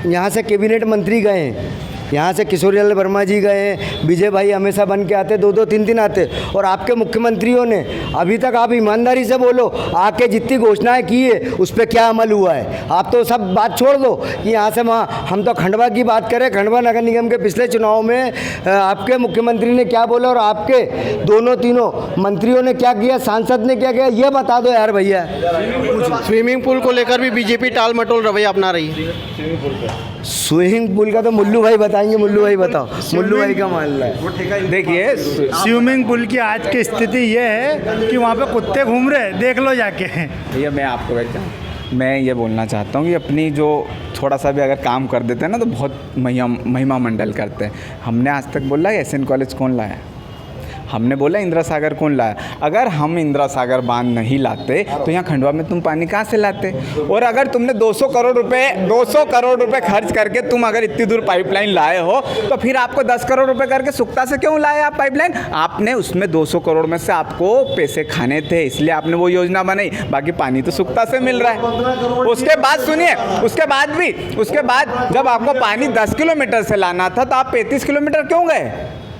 यहाँ से कैबिनेट मंत्री गए हैं। यहाँ से किशोरीलाल वर्मा जी गए हैं, विजय भाई हमेशा बन के आते, 2-2 3-3 आते। और आपके मुख्यमंत्रियों ने अभी तक, आप ईमानदारी से बोलो, आके जितनी घोषणाएं की है उस पर क्या अमल हुआ है। आप तो सब बात छोड़ दो कि यहाँ से वहाँ, हम तो खंडवा की बात करें। खंडवा नगर निगम के पिछले चुनाव में आपके मुख्यमंत्री ने क्या बोला और आपके दोनों तीनों मंत्रियों ने क्या किया, सांसद ने क्या किया, ये बता दो यार भैया। स्विमिंग पूल को लेकर भी बीजेपी टाल मटोल रवैया अपना रही है। स्विमिंग पूल का तो मुल्लू भाई बताएंगे। मुल्लू भाई बताओ, मुल्लू भाई का मामला है। देखिए, स्विमिंग पूल की आज की स्थिति ये है कि वहाँ पे कुत्ते घूम रहे हैं, देख लो जाके। भैया मैं ये बोलना चाहता हूँ कि अपनी जो थोड़ा सा भी अगर काम कर देते हैं ना तो बहुत महिमा मंडल करते हैं। हमने आज तक बोला है एसएन कॉलेज कौन लाया, हमने बोला इंदिरा सागर कौन लाया। अगर हम इंदिरा सागर बांध नहीं लाते तो यहाँ खंडवा में तुम पानी कहाँ से लाते। और अगर तुमने 200 करोड़ रुपए खर्च करके तुम अगर इतनी दूर पाइपलाइन लाए हो तो फिर आपको 10 करोड़ रुपए करके सुक्ता से क्यों लाए आप पाइपलाइन। आपने उसमें 200 करोड़ में से आपको पैसे खाने थे, इसलिए आपने वो योजना बनाई। बाकी पानी तो सुक्ता से मिल रहा है। उसके बाद सुनिए, उसके बाद जब आपको पानी 10 किलोमीटर से लाना था तो आप 35 किलोमीटर क्यों गए।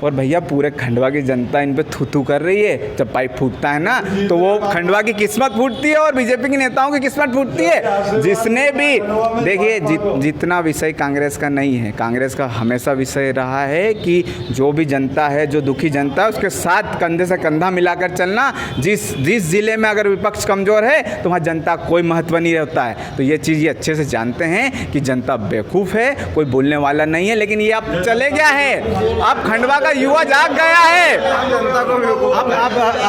और भैया पूरे खंडवा की जनता इन पे थू कर रही है। जब पाइप फूटता है ना तो वो खंडवा की किस्मत फूटती है और बीजेपी के नेताओं की किस्मत फूटती है। जिसने भी देखिए, जितना विषय कांग्रेस का नहीं है, कांग्रेस का हमेशा विषय रहा है कि जो भी जनता है, जो दुखी जनता है, उसके साथ कंधे से कंधा मिलाकर चलना। जिस ज़िले में अगर विपक्ष कमज़ोर है तो वहाँ जनता कोई महत्व नहीं रहता है। तो ये चीज़ ये अच्छे से जानते हैं कि जनता बेवकूफ़ है, कोई बोलने वाला नहीं है। लेकिन ये अब चले गया है, अब खंडवा का युवा जाग गया है।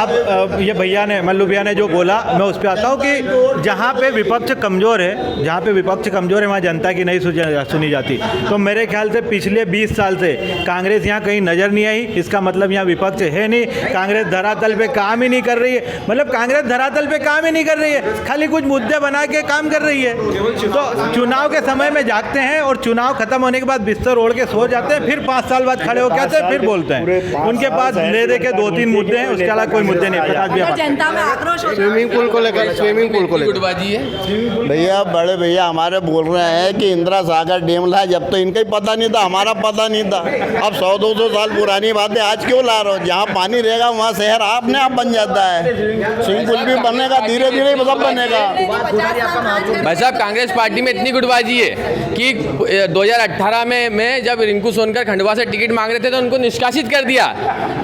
अब ये भैया ने, मल्लू भैया ने जो बोला, मैं उस पर आता हूँ कि जहाँ पे विपक्ष कमज़ोर है वहाँ जनता की नहीं सुनी जाती। तो मेरे ख्याल से पिछले 20 साल से कांग्रेस यहाँ कहीं नज़र नहीं आई। इसका मतलब यहाँ विपक्ष है नहीं। कांग्रेस धरातल पे काम ही नहीं कर रही है। मतलब कांग्रेस धरातल पे काम ही नहीं कर रही है, खाली कुछ मुद्दे बना के काम कर रही है। तो चुनाव के समय में जागते हैं और चुनाव खत्म होने के बाद बिस्तर ओढ़ के सो जाते हैं। फिर 5 साल बाद खड़े होकर आते हैं, फिर बोलते हैं। उनके पास ले दे के 2-3 मुद्दे हैं, उसके अलावा कोई मुद्दे नहीं। जनता में आक्रोश हो। स्विमिंग पूल को लेकर गुटबाजी है भैया, बड़े भैया हमारे बोल रहे हैं कि इंदिरा सागर डैम ला, जब तो इनका ही पता नहीं था, हमारा पता नहीं था। अब 100-200 साल पुरानी बात है, आज क्यों ला रहे हो। जहाँ पानी रहेगा वहाँ शहर अपने आप बन जाता है। स्विमिंग पूल भी बनेगा, धीरे धीरे सब बनेगा। भाई साहब, कांग्रेस पार्टी में इतनी गुटबाजी है कि 2018 में जब रिंकू सोनकर खंडवा से टिकट मांग रहे थे तो उनको निष्कासित कर दिया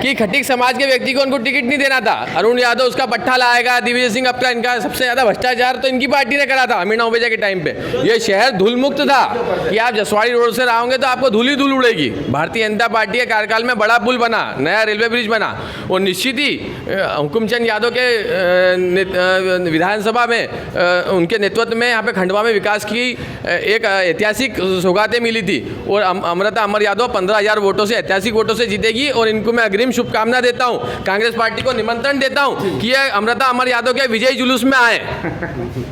कि खटीक समाज के व्यक्ति को उनको टिकट नहीं देना था। अरुण यादव उसका पट्टा लाएगा, दिग्विजय सिंह अब का इनका सबसे ज़्यादा भ्रष्टाचार तो इनकी पार्टी ने करा था अमीना ओबेजा के टाइम पे। ये शहर धूल मुक्त था कि आप जसवाड़ी रोड से आओगे तो आपको धूल ही धूल उड़ेगी। भारतीय जनता पार्टी के कार्यकाल में बड़ा पुल बना, नया रेलवे ब्रिज बना और निश्चित ही हुकुमचंद यादव के विधानसभा में उनके नेतृत्व में यहाँ पे खंडवा में विकास की एक ऐतिहासिक सौगातें मिली थी। और अमृता अमर यादव 15,000 वोटों से, ऐतिहासिक वोटों से जीतेगी। और इनको मैं अग्रिम शुभकामना देता हूँ। कांग्रेस पार्टी को निमंत्रण देता हूँ कि ये अमृता अमर यादव के विजयी जुलूस में आए।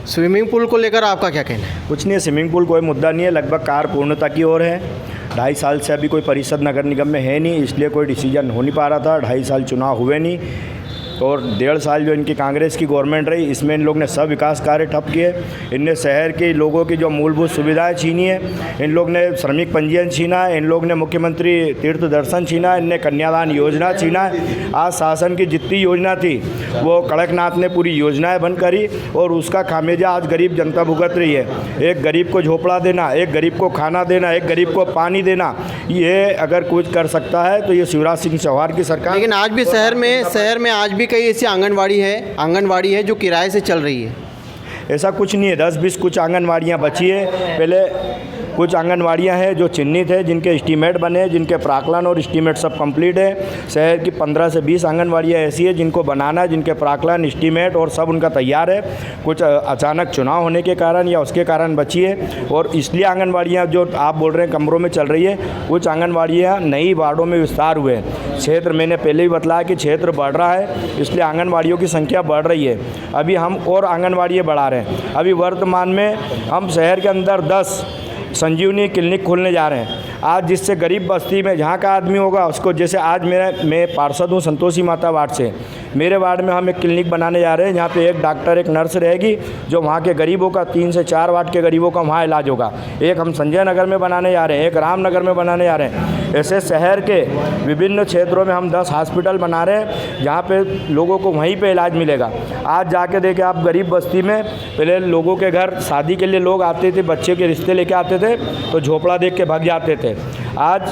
स्विमिंग पूल को लेकर आपका क्या कहना है। कुछ नहीं, स्विमिंग पूल कोई मुद्दा नहीं है, लगभग कार पूर्णता की ओर है। 2.5 साल से अभी कोई परिषद नगर निगम में है नहीं, इसलिए कोई डिसीजन हो नहीं पा रहा था। 2.5 साल चुनाव हुए नहीं और 1.5 साल जो इनकी कांग्रेस की गवर्नमेंट रही, इसमें इन लोग ने सब विकास कार्य ठप किए। इनने शहर के लोगों की जो मूलभूत सुविधाएं छीनी है, इन लोग ने श्रमिक पंजीयन छीना है, इन लोग ने मुख्यमंत्री तीर्थ दर्शन छीना है, इनने कन्यादान योजना छीना है। आज शासन की जितनी योजना थी वो कड़कनाथ ने पूरी योजनाएं बंद करी और उसका खामियाजा आज गरीब जनता भुगत रही है। एक गरीब को झोपड़ा देना, एक गरीब को खाना देना, एक गरीब को पानी देना, ये अगर कुछ कर सकता है तो ये शिवराज सिंह चौहान की सरकार। लेकिन आज भी शहर में आज भी कई ऐसी आंगनवाड़ी है जो किराए से चल रही है। ऐसा कुछ नहीं है, 10-20 कुछ आंगनवाड़ियाँ बची है। पहले कुछ आंगनवाड़ियाँ हैं जो चिन्हित है, जिनके एस्टीमेट बने, जिनके प्राकलन और एस्टीमेट सब कंप्लीट है। शहर की 15 से 20 आंगनवाड़ियाँ ऐसी है जिनको बनाना, जिनके प्राकलन, एस्टीमेट और सब उनका तैयार है। कुछ अचानक चुनाव होने के कारण या उसके कारण बची है और इसलिए आंगनवाड़ियाँ जो आप बोल रहे हैं कमरों में चल रही है। कुछ आंगनवाड़ियाँ नई वार्डों में विस्तार हुए हैं। क्षेत्र मैंने पहले ही बताया कि क्षेत्र बढ़ रहा है, इसलिए आंगनवाड़ियों की संख्या बढ़ रही है। अभी हम और आंगनवाड़ियाँ बढ़ा रहे हैं। अभी वर्तमान में हम शहर के अंदर 10 संजीवनी क्लिनिक खोलने जा रहे हैं। आज जिससे गरीब बस्ती में जहाँ का आदमी होगा उसको, जैसे आज मैं पार्षद हूँ संतोषी माता वार्ड से, मेरे वार्ड में हम एक क्लिनिक बनाने जा रहे हैं जहाँ पे एक डॉक्टर, एक नर्स रहेगी जो वहाँ के गरीबों का 3 से 4 वार्ड के गरीबों का वहाँ इलाज होगा। एक हम संजय नगर में बनाने जा रहे हैं, एक रामनगर में बनाने जा रहे हैं। ऐसे शहर के विभिन्न क्षेत्रों में हम 10 हॉस्पिटल बना रहे हैं जहाँ पे लोगों को वहीं पे इलाज मिलेगा। आज जाके देखें आप, गरीब बस्ती में पहले लोगों के घर शादी के लिए लोग आते थे, बच्चे के रिश्ते लेके आते थे तो झोपड़ा देख के भाग जाते थे। आज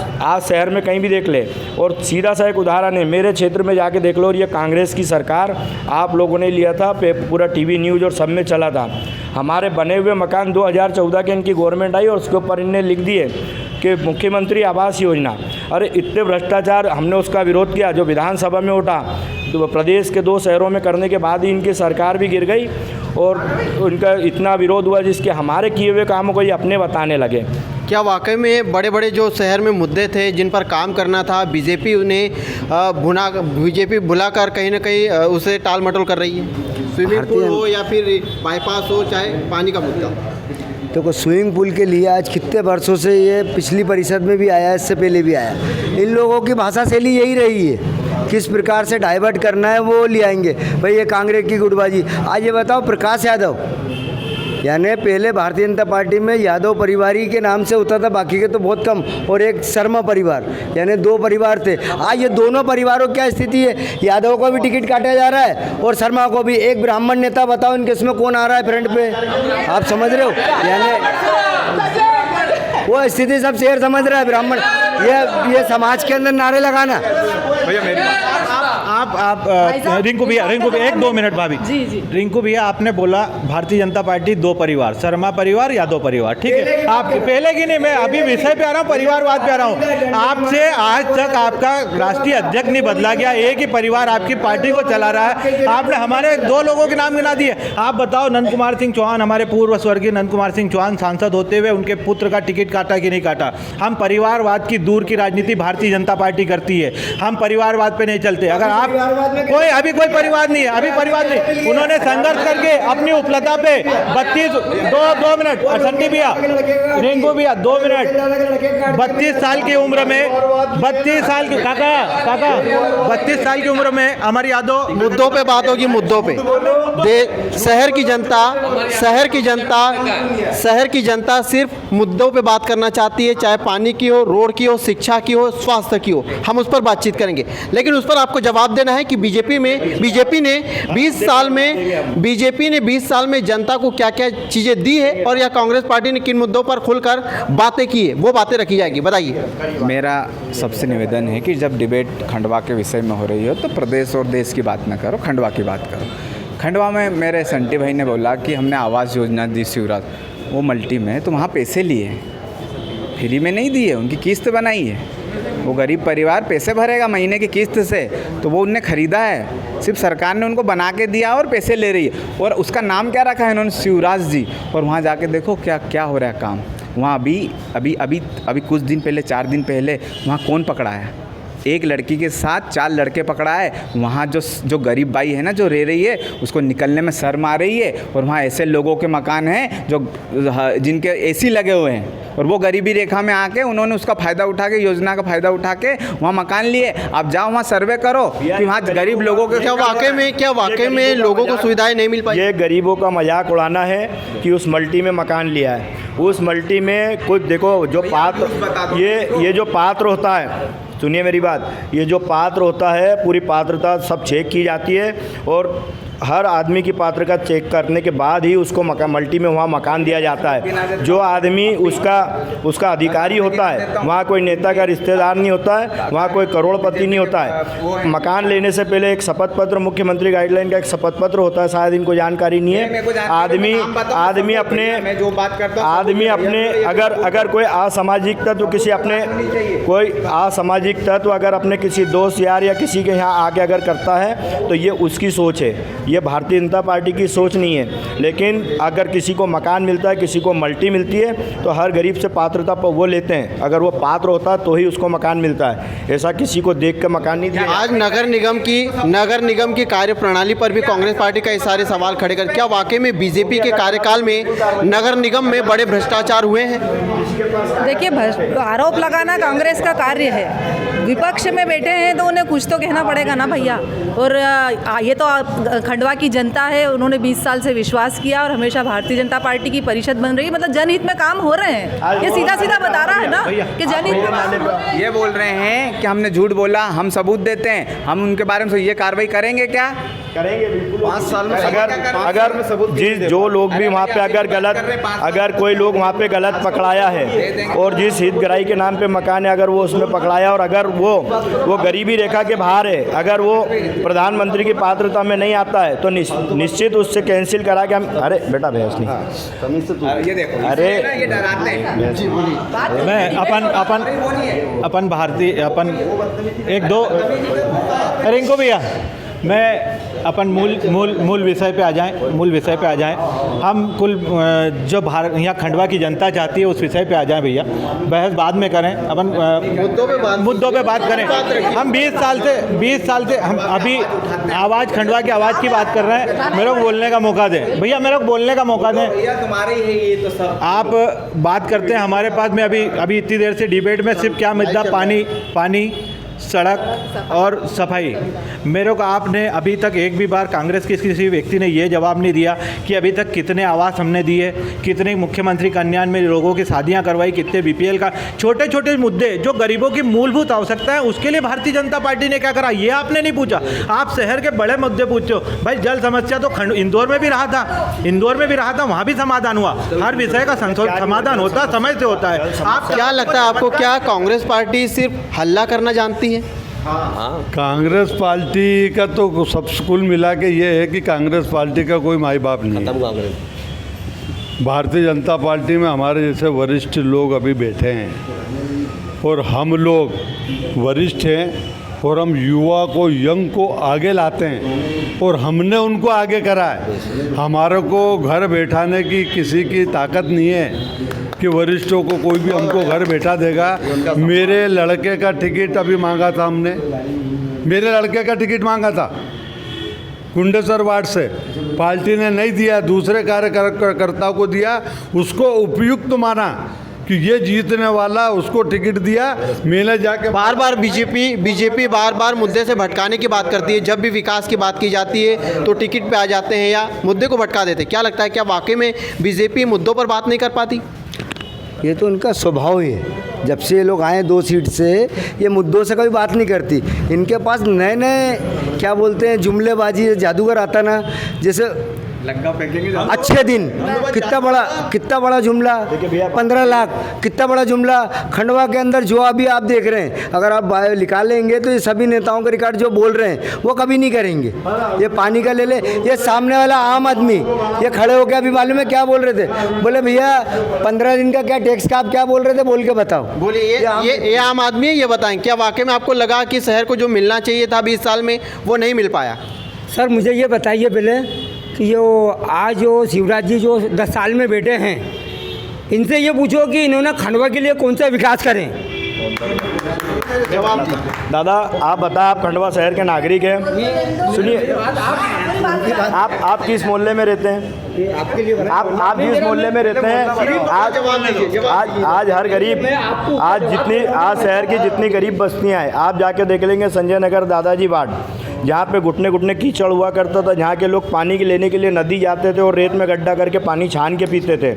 शहर में कहीं भी देख ले, और सीधा सा एक उदाहरण है, मेरे क्षेत्र में जाके देख लो, और ये कांग्रेस की सरकार आप लोगों ने लिया था, पूरा टीवी न्यूज़ और सब में चला था। हमारे बने हुए मकान 2014 के इनकी गवर्नमेंट आई और उसके ऊपर इनने लिख दिए कि मुख्यमंत्री आवास योजना। अरे इतने भ्रष्टाचार, हमने उसका विरोध किया जो विधानसभा में उठा, तो प्रदेश के 2 शहरों में करने के बाद ही इनकी सरकार भी गिर गई और उनका इतना विरोध हुआ जिसके हमारे किए हुए कामों को ये अपने बताने लगे। क्या वाकई में बड़े बड़े जो शहर में मुद्दे थे जिन पर काम करना था, बीजेपी बुलाकर कहीं ना कहीं उसे टाल मटोल कर रही है? स्विमिंग पूल हो या फिर बाईपास हो, चाहे पानी का मुद्दा। देखो, स्विमिंग पूल के लिए आज कितने वर्षों से ये पिछली परिषद में भी आया, इससे पहले भी आया। इन लोगों की भाषा शैली यही रही है, किस प्रकार से डाइवर्ट करना है वो ले आएंगे। भाई ये कांग्रेस की गुटबाजी। आज ये बताओ, प्रकाश यादव यानी पहले भारतीय जनता पार्टी में यादव परिवार ही के नाम से होता था, बाकी के तो बहुत कम, और एक शर्मा परिवार, यानी 2 परिवार थे। आज ये दोनों परिवारों की क्या स्थिति है, यादव को भी टिकट काटा जा रहा है और शर्मा को भी। एक ब्राह्मण नेता बताओ इनके इसमें कौन आ रहा है फ्रंट पे, आप समझ रहे हो? यानी वो स्थिति सब शेर समझ रहा है, ब्राह्मण। ये समाज के अंदर नारे लगाना। भैया मेरी आप रिंकू भैया 1-2 मिनट भाभी जी। रिंकू भैया, आपने बोला भारतीय जनता पार्टी 2 परिवार, शर्मा परिवार, यादव परिवार, ठीक है। आप पहले की नहीं, मैं अभी विषय पे आ रहा हूँ, परिवारवाद पे आ रहा हूँ। आपसे आज तक आपका राष्ट्रीय अध्यक्ष नहीं बदला गया, एक ही परिवार आपकी पार्टी को चला रहा है। आपने हमारे 2 लोगों के नाम गिना दिए। आप बताओ, नंद कुमार सिंह चौहान, हमारे पूर्व स्वर्गीय नंद कुमार सिंह चौहान सांसद होते हुए उनके पुत्र का टिकट काटा कि नहीं काटा? हम परिवारवाद की दूर की राजनीति भारतीय जनता पार्टी करती है, हम परिवारवाद पे नहीं चलते। अगर आप अभी कोई परिवार नहीं है, अभी परिवार नहीं। उन्होंने संघर्ष करके अपनी उपलब्धता पे 2 मिनट संटी भैया, रिंकू भैया 2 मिनट, 32 साल की उम्र में, 32 साल की काका 32 साल की उम्र में हमारी यादव। मुद्दों पे बात होगी, मुद्दों पे। शहर की जनता सिर्फ मुद्दों पे बात करना चाहती है, चाहे पानी की हो, रोड की हो, शिक्षा की हो, स्वास्थ्य की हो, हम उस पर बातचीत करेंगे। लेकिन उस पर आपको जवाब देना है कि बीजेपी ने 20 साल में जनता को क्या क्या चीज़ें दी है और या कांग्रेस पार्टी ने किन मुद्दों पर खुलकर बातें की है, वो बातें रखी जाएगी। बताइए। मेरा सबसे निवेदन है कि जब डिबेट खंडवा के विषय में हो रही हो तो प्रदेश और देश की बात न करो, खंडवा की बात करो। खंडवा में मेरे संटी भाई ने बोला कि हमने आवास योजना दी शिवराज, वो मल्टी में, तो वहाँ पैसे लिए, फ्री में नहीं दिए, उनकी किस्त बनाई है। वो गरीब परिवार पैसे भरेगा महीने की किस्त से, तो वो उनने ख़रीदा है, सिर्फ सरकार ने उनको बना के दिया और पैसे ले रही है। और उसका नाम क्या रखा है इन्होंने, शिवराज जी। और वहाँ जाके देखो क्या हो रहा है काम वहाँ। अभी कुछ दिन पहले, 4 दिन पहले, वहाँ कौन पकड़ा है? एक लड़की के साथ 4 लड़के पकड़ा है। वहाँ जो गरीब बाई है ना, जो रह रही है, उसको निकलने में शर्म आ रही है। और वहाँ ऐसे लोगों के मकान हैं जिनके एसी लगे हुए हैं, और वो गरीबी रेखा में आके उन्होंने उसका फ़ायदा उठा के, योजना का फ़ायदा उठा के वहाँ मकान लिए। आप जाओ वहाँ सर्वे करो कि वहाँ गरीब लोगों के क्या वाकई में लोगों को सुविधाएं नहीं मिल पाई? ये गरीबों का मजाक उड़ाना है कि उस मल्टी में मकान लिया है। उस मल्टी में कुछ देखो, जो पात्र, ये जो पात्र होता है, सुनिए मेरी बात, ये जो पात्र होता है, पूरी पात्रता सब चेक की जाती है और हर आदमी की पात्रता चेक करने के बाद ही उसको मल्टी में वहाँ मकान दिया जाता है। जो आदमी उसका अधिकारी होता है, वहाँ कोई नेता का रिश्तेदार नहीं होता है, वहाँ कोई करोड़पति नहीं होता है। मकान लेने से पहले एक शपथ पत्र, मुख्यमंत्री गाइडलाइन का एक शपथ पत्र होता है, शायद इनको जानकारी नहीं है। आदमी अपने अगर कोई असामाजिक तत्व अगर अपने किसी दोस्त यार या किसी के यहाँ आके अगर करता है तो ये उसकी सोच है, ये भारतीय जनता पार्टी की सोच नहीं है। लेकिन अगर किसी को मकान मिलता है, किसी को मल्टी मिलती है, तो हर गरीब से पात्रता पर वो लेते हैं। अगर वो पात्र होता है तो ही उसको मकान मिलता है, ऐसा किसी को देख कर मकान नहीं दिया। आज नगर निगम की कार्यप्रणाली पर भी कांग्रेस पार्टी कई सारे सवाल खड़े कर, क्या वाकई में बीजेपी के कार्यकाल में नगर निगम में बड़े भ्रष्टाचार हुए हैं? देखिए, आरोप लगाना कांग्रेस का कार्य है। विपक्ष में बैठे हैं तो उन्हें कुछ तो कहना पड़ेगा ना भैया। और ये तो खंडवा की जनता है, उन्होंने 20 साल से विश्वास किया और हमेशा भारतीय जनता पार्टी की परिषद बन रही है, मतलब जनहित में काम हो रहे हैं। ये सीधा सीधा बता रहा है ना कि जनहित में काम। ये बोल रहे हैं कि हमने झूठ बोला, हम सबूत देते हैं, हम उनके बारे में ये कार्रवाई करेंगे। क्या करेंगे? बिल्कुल 5 साल में अगर जो लोग भी वहाँ पे अगर कोई लोग वहाँ पे गलत पकड़ाया है और जिस हितग्राही के नाम पे मकान है अगर वो उसमें पकड़ाया और अगर वो गरीबी रेखा के बाहर है, अगर वो प्रधानमंत्री की पात्रता में नहीं आता है तो निश्चित उससे कैंसिल करा के हम। अरे बेटा भैंस नहीं, ये देखो, अरे ये डराते हैं। मैं अपन भारतीय एक दो रिंको भैया, मैं अपन मूल विषय पे आ जाएं। हम कुल जो यहाँ खंडवा की जनता चाहती है उस विषय पे आ जाएं भैया। बहस बाद में करें, अपन मुद्दों पे बात करें। हम 20 साल से हम अभी खंडवा की आवाज़ की बात कर रहे हैं। मेरे को बोलने का मौका दें भैया, मेरे को बोलने का मौका दें। तुम्हारे ही है ये तो सब। आप बात करते हैं हमारे पास में अभी इतनी देर से डिबेट में सिर्फ क्या मुद्दा, पानी, सड़क और सफाई। मेरे को आपने अभी तक एक भी बार कांग्रेस के किसी व्यक्ति ने ये जवाब नहीं दिया कि अभी तक कितने आवास हमने दिए, कितने मुख्यमंत्री कल्याण में लोगों की शादियां करवाई, कितने बीपीएल का। छोटे छोटे मुद्दे जो गरीबों की मूलभूत आवश्यकता है उसके लिए भारतीय जनता पार्टी ने क्या करा, ये आपने नहीं पूछा। आप शहर के बड़े मुद्दे पूछो भाई। जल समस्या तो इंदौर में भी रहा था, वहाँ भी समाधान हुआ। हर विषय का समाधान होता है, समय से होता है। आप क्या लगता है आपको, क्या कांग्रेस पार्टी सिर्फ हल्ला करना जानती है? कांग्रेस पार्टी का तो सब कुल मिला के ये है कि कांग्रेस पार्टी का कोई माई बाप नहीं है। भारतीय जनता पार्टी में हमारे जैसे वरिष्ठ लोग अभी बैठे हैं और हम लोग वरिष्ठ हैं और हम युवा को, यंग को आगे लाते हैं और हमने उनको आगे करा है। हमारे को घर बैठाने की किसी की ताकत नहीं है कि वरिष्ठों को कोई भी हमको घर बैठा देगा। मेरे लड़के का टिकट अभी मांगा था हमने, मेरे लड़के का टिकट मांगा था कुंडेसर वार्ड से, पार्टी ने नहीं दिया, दूसरे कार्यकर्ताओं को दिया। उसको उपयुक्त माना कि ये जीतने वाला, उसको टिकट दिया। मैंने जाके बार बीजेपी बार मुद्दे से भटकाने की बात करती है। जब भी विकास की बात की जाती है तो टिकट पे आ जाते हैं या मुद्दे को भटका देते हैं। क्या लगता है, क्या वाकई में बीजेपी मुद्दों पर बात नहीं कर पाती? ये तो उनका स्वभाव ही है। जब से ये लोग आए 2 सीट से, ये मुद्दों से कभी बात नहीं करती। इनके पास नए क्या बोलते हैं जुमलेबाजी, जादूगर आता ना, जैसे लग्गा फेंकेंगे। अच्छे दिन कितना बड़ा जुमला, 15 लाख, कितना बड़ा जुमला। खंडवा के अंदर जो अभी आप देख रहे हैं, अगर आप निकालेंगे तो ये सभी नेताओं के रिकॉर्ड जो बोल रहे हैं वो कभी नहीं करेंगे। ये पानी का ले ले, ये सामने वाला आम आदमी ये खड़े हो गए, अभी मालूम है क्या बोल रहे थे? बोले भैया 15 दिन का क्या टैक्स का, आप क्या बोल रहे थे, बोल के बताओ। बोलिए, ये आम आदमी है, ये बताएं क्या वाकई में आपको लगा कि शहर को जो मिलना चाहिए था 20 साल में वो नहीं मिल पाया? सर मुझे ये बताइए पहले कि आज शिवराज जी जो 10 साल में बैठे हैं, इनसे ये पूछो कि इन्होंने खंडवा के लिए कौन सा विकास करें। जवाब दादा आप आप खंडवा शहर के नागरिक हैं। सुनिए, आप किस मोहल्ले में रहते हैं? आप जिस मोहल्ले में रहते हैं, आज हर गरीब, आज शहर की जितनी गरीब बस्तियां हैं, आप जाके देख लेंगे संजय नगर दादाजी वार्ड, जहाँ पे घुटने कीचड़ हुआ करता था, जहाँ के लोग पानी के लेने के लिए नदी जाते थे और रेत में गड्ढा करके पानी छान के पीते थे।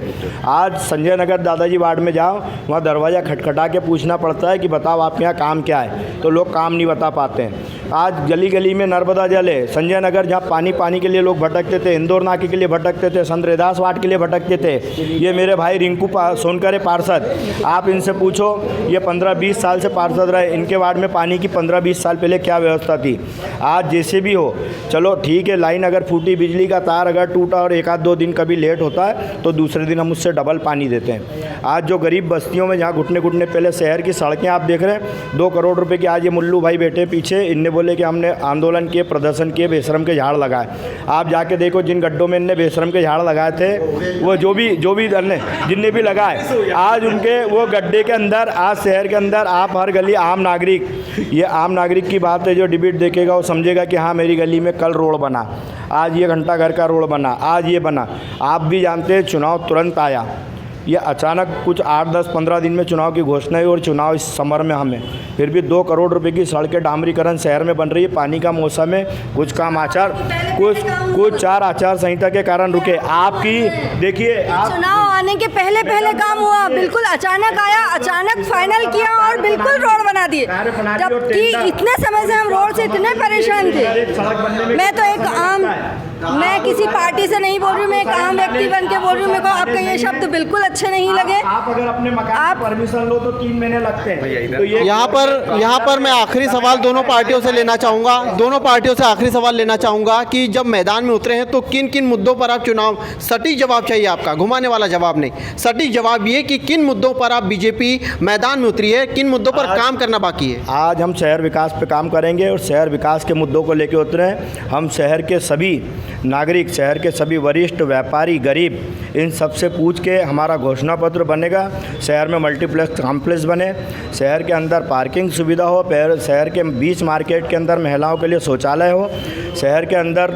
आज संजय नगर दादाजी वार्ड में जाओ, वहाँ दरवाज़ा खटखटा के पूछना पड़ता है कि बताओ आपके यहाँ काम क्या है, तो लोग काम नहीं बता पाते हैं। आज गली गली में नर्मदा जल है। संजय नगर जहाँ पानी के लिए लोग भटकते थे, इंदौर नाके के लिए भटकते थे, संत रैदास वार्ड के लिए भटकते थे। ये मेरे भाई रिंकू सोनकर है पार्षद, आप इनसे पूछो, ये 15-20 साल से पार्षद रहे, इनके वार्ड में पानी की 15-20 साल पहले क्या व्यवस्था थी। आज जैसे भी हो, चलो ठीक है, लाइन अगर फूटी, बिजली का तार अगर टूटा और 1-2 दिन कभी लेट होता है तो दूसरे दिन हम उससे डबल पानी देते हैं। आज जो गरीब बस्तियों में जहाँ घुटने पहले शहर की सड़कें आप देख रहे हैं, 2 करोड़ रुपए की, आज ये मुल्लू भाई बैठे पीछे, इनने बोले कि हमने आंदोलन किए, प्रदर्शन किए, बेशरम के झाड़ लगाए। आप जाके देखो जिन गड्ढों में इनने बेशरम के झाड़ लगाए थे, वो जो भी दल ने जिनने भी लगाए, आज उनके वो गड्ढे के अंदर, आज शहर के अंदर आप हर गली आम नागरिक, ये आम नागरिक की बात है, जो डिबेट देखेगा वो समझेगा कि हाँ मेरी गली में कल रोड बना, आज ये घंटाघर का रोड बना, आज ये बना। आप भी जानते हैं चुनाव तुरंत आया, ये अचानक कुछ 8-10-15 दिन में चुनाव की घोषणा हुई और चुनाव इस समर में हमें, फिर भी 2 करोड़ रुपए की सड़कें डामरीकरण शहर में बन रही है। पानी का मौसम है, कुछ काम कुछ 4 आचार संहिता के कारण रुके। आपकी देखिए, चुनाव आने के पहले काम हुआ, बिल्कुल अचानक आया, अचानक फाइनल किया और बिल्कुल रोड बना दिए, जबकि इतने समय से हम रोड से इतने परेशान थे। मैं किसी पार्टी से नहीं बोल रही हूँ, मैं एक आम व्यक्ति बन के बोल रही हूँ। मेरे को आपके ये शब्द बिल्कुल अच्छे नहीं लगे। आप अगर अपने मकान की परमिशन लो तो 3 महीने लगते हैं। तो यहाँ पर मैं आखिरी सवाल दोनों पार्टियों से लेना चाहूँगा कि जब मैदान में उतरे हैं तो किन किन मुद्दों पर आप चुनाव, सटीक जवाब चाहिए आपका, घुमाने वाला जवाब नहीं, सटीक जवाब ये कि किन मुद्दों पर आप बीजेपी मैदान में उतरी है, किन मुद्दों पर काम करना बाकी है। आज हम शहर विकास पे काम करेंगे और शहर विकास के मुद्दों को लेकर उतरे हैं। हम शहर के सभी नागरिक, शहर के सभी वरिष्ठ व्यापारी, गरीब, इन सब से पूछ के हमारा घोषणा पत्र बनेगा। शहर में मल्टीप्लेक्स कॉम्प्लेक्स बने, शहर के अंदर पार्किंग सुविधा हो, शहर के बीच मार्केट के अंदर महिलाओं के लिए शौचालय हो, शहर के अंदर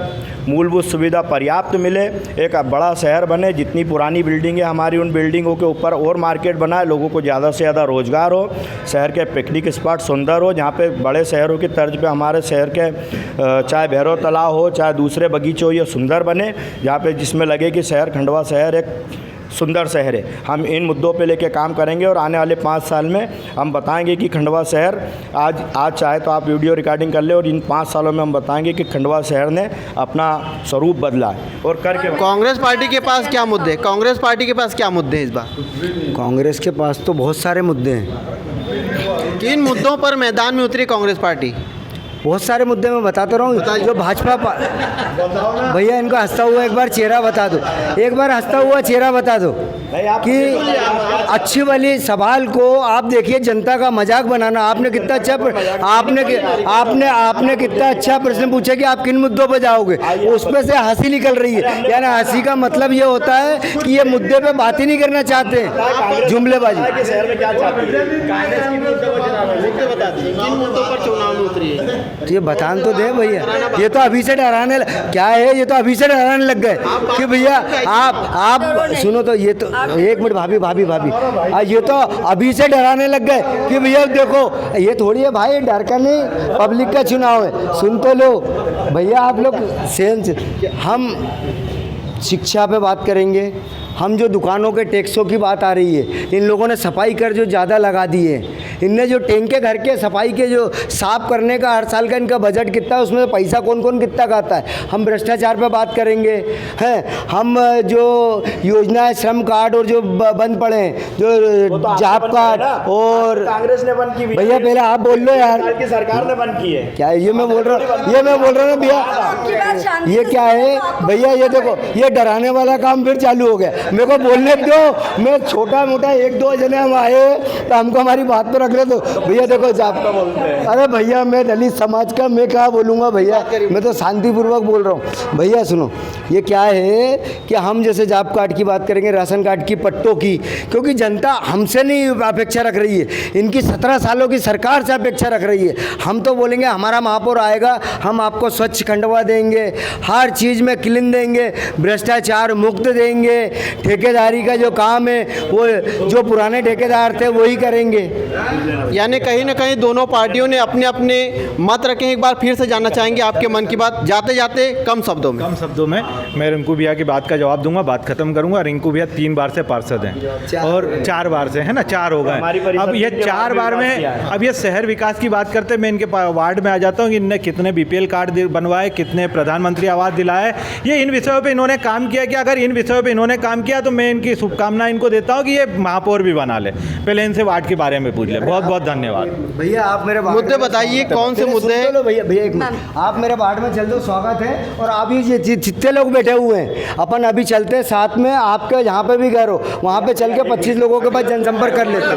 मूलभूत सुविधा पर्याप्त मिले, एक बड़ा शहर बने, जितनी पुरानी बिल्डिंग है हमारी उन बिल्डिंगों के ऊपर और मार्केट बनाए, लोगों को ज़्यादा से ज़्यादा रोज़गार हो, शहर के पिकनिक स्पॉट सुंदर हो, जहाँ पे बड़े शहरों की तर्ज पे हमारे शहर के चाहे भैरव तालाब हो, चाहे दूसरे बगीचे हो, ये सुंदर बने, जहाँ पे जिसमें लगे कि शहर, खंडवा शहर एक सुंदर शहर है। हम इन मुद्दों पे लेके काम करेंगे और आने वाले 5 साल में हम बताएंगे कि खंडवा शहर आज चाहे तो आप वीडियो रिकॉर्डिंग कर ले, और इन 5 सालों में हम बताएंगे कि खंडवा शहर ने अपना स्वरूप बदला है और करके। कांग्रेस पार्टी के पास क्या मुद्दे हैं? कांग्रेस पार्टी के पास क्या मुद्दे हैं इस बार? कांग्रेस के पास तो बहुत सारे मुद्दे हैं। किन मुद्दों पर मैदान में उतरी कांग्रेस पार्टी? बहुत सारे मुद्दे मैं बताता रहा हूँ। जो भाजपा भैया इनका हंसता हुआ एक बार चेहरा बता दो, एक बार हंसता हुआ चेहरा बता दो कि अच्छी वाली सवाल को आप देखिए, जनता का मजाक बनाना। आपने कितना अच्छा आपने कितना अच्छा प्रश्न पूछा कि आप किन मुद्दों पर जाओगे, उसमें से हंसी निकल रही है। यानी हंसी का मतलब ये होता है कि ये मुद्दे पे बात ही नहीं करना चाहते हैं, जुमलेबाजी। तो ये बतान तो दे भैया, ये तो अभी से डराने क्या है, ये तो अभी से डराने लग गए कि भैया आप सुनो तो, ये तो एक मिनट भाभी ये तो अभी से डराने लग गए कि भैया देखो, ये थोड़ी है भाई, डर का नहीं, पब्लिक का चुनाव है, सुन तो लो भैया आप लोग। सेंस, हम शिक्षा पे बात करेंगे, हम जो दुकानों के टैक्सों की बात आ रही है, इन लोगों ने सफाई कर जो ज़्यादा लगा दिए, इनने जो टैंके घर के सफाई के जो साफ़ करने का हर साल का इनका बजट कितना है, उसमें पैसा कौन कौन कितना खाता है। हम भ्रष्टाचार पे बात करेंगे हैं, हम जो योजनाएं, श्रम कार्ड और जो बंद पड़े हैं, जो जॉब कार्ड, और कांग्रेस ने बंद की, भैया पहले आप बोल लो यार, की सरकार ने बंद की है क्या? ये मैं बोल रहा हूँ भैया, ये क्या है भैया, ये देखो, ये डराने वाला काम फिर चालू हो गया। मेरे को बोलने दो, मैं छोटा मोटा 1-2 जने हम आए तो हमको हमारी बात पर रख रहे दो भैया। देखो जाप का बोलते हैं, अरे भैया मैं दलित समाज का, मैं क्या बोलूँगा भैया, मैं तो शांतिपूर्वक बोल रहा हूँ। भैया सुनो, ये क्या है कि हम जैसे जॉब कार्ड की बात करेंगे, राशन कार्ड की, पट्टों की, क्योंकि जनता हमसे नहीं अपेक्षा रख रही है, इनकी 17 सालों की सरकार से अपेक्षा रख रही है। हम तो बोलेंगे हमारा महापौर आएगा, हम आपको स्वच्छ खंडवा देंगे, हर चीज़ में क्लीन देंगे, भ्रष्टाचार मुक्त देंगे, ठेकेदारी का जो काम है वो जो पुराने ठेकेदार थे वही करेंगे। यानी कहीं ना कहीं दोनों पार्टियों ने अपने अपने मत रखे हैं। एक बार फिर से जानना चाहेंगे आपके मन की बात, जाते जाते कम शब्दों में। मैं रिंकू भैया की बात का जवाब दूंगा, बात खत्म करूंगा। रिंकू भैया 3 बार से पार्षद हैं और 4 बार से, है ना, 4 हो गए। अब ये 4 बार में, अब ये शहर विकास की बात करते, मैं इनके वार्ड में आ जाता हूँ कि इनने कितने BPL कार्ड बनवाए, कितने प्रधानमंत्री आवास दिलाए। ये इन विषयों पे इन्होंने काम किया कि अगर इन विषयों पे इन्होंने काम किया तो मैं इनकी शुभकामनाएं इनको देता हूँ कि ये महापौर भी बना ले। पहले इनसे वार्ड के बारे में पूछ ले। बहुत बहुत धन्यवाद भैया। आप मेरे मुद्दे बताइए, कौन से मुद्दे हैं? भैया एक मिनट, आप मेरे वार्ड में चल दो, स्वागत है। और अभी ये जितने लोग बैठे हुए हैं अपन अभी चलते हैं साथ में, आपके जहाँ पे भी घर हो वहाँ पे चल के 25 लोगों के पास जनसंपर्क कर लेते हैं।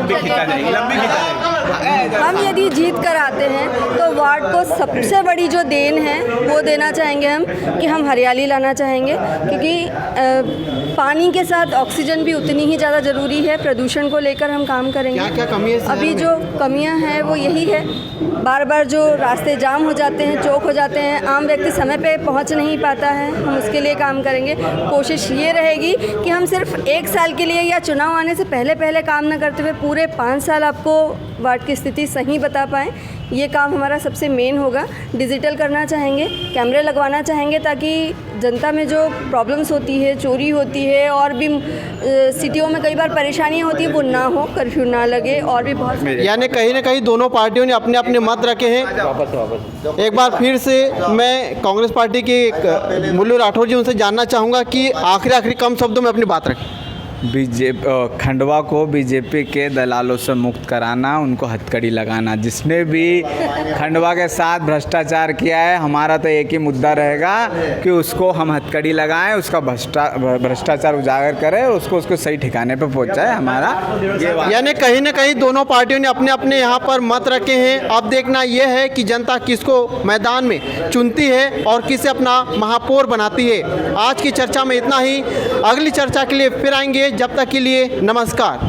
हम यदि जीत कर आते हैं तो वार्ड को सबसे बड़ी जो देन है वो देना चाहेंगे हम, कि हम हरियाली लाना चाहेंगे, क्योंकि पानी के साथ ऑक्सीजन भी उतनी ही ज़्यादा ज़रूरी है। प्रदूषण को लेकर हम काम करेंगे। क्या क्या कमी है? अभी जो कमियां हैं वो यही है, बार बार जो रास्ते जाम हो जाते हैं, चौक हो जाते हैं, आम व्यक्ति समय पे पहुंच नहीं पाता है। हम उसके लिए काम करेंगे। कोशिश ये रहेगी कि हम सिर्फ 1 साल के लिए या चुनाव आने से पहले काम न करते हुए पूरे 5 साल आपको वार्ड की स्थिति सही बता पाएँ। ये काम हमारा सबसे मेन होगा। डिजिटल करना चाहेंगे, कैमरे लगवाना चाहेंगे, ताकि जनता में जो प्रॉब्लम्स होती है, चोरी होती है और भी सिटियों में कई बार परेशानियां होती है, वो ना हो, कर्फ्यू ना लगे और भी बहुत। यानी कहीं ना कहीं दोनों पार्टियों ने अपने अपने मत रखे हैं। एक बार फिर से मैं कांग्रेस पार्टी के मुल्लू राठौर जी उनसे जानना चाहूँगा कि आखिरी कम शब्दों में अपनी बात रखें। खंडवा को बीजेपी के दलालों से मुक्त कराना, उनको हथकड़ी लगाना। जिसने भी खंडवा के साथ भ्रष्टाचार किया है, हमारा तो एक ही मुद्दा रहेगा कि उसको हम हथकड़ी लगाएं, उसका भ्रष्टाचार उजागर करें, उसको सही ठिकाने पे पहुंचाए। हमारा यानी कहीं ना कहीं दोनों पार्टियों ने अपने अपने यहाँ पर मत रखे हैं। अब देखना यह है कि जनता किसको मैदान में चुनती है और किसे अपना महापौर बनाती है। आज की चर्चा में इतना ही। अगली चर्चा के लिए फिर आएंगे। जब तक के लिए नमस्कार।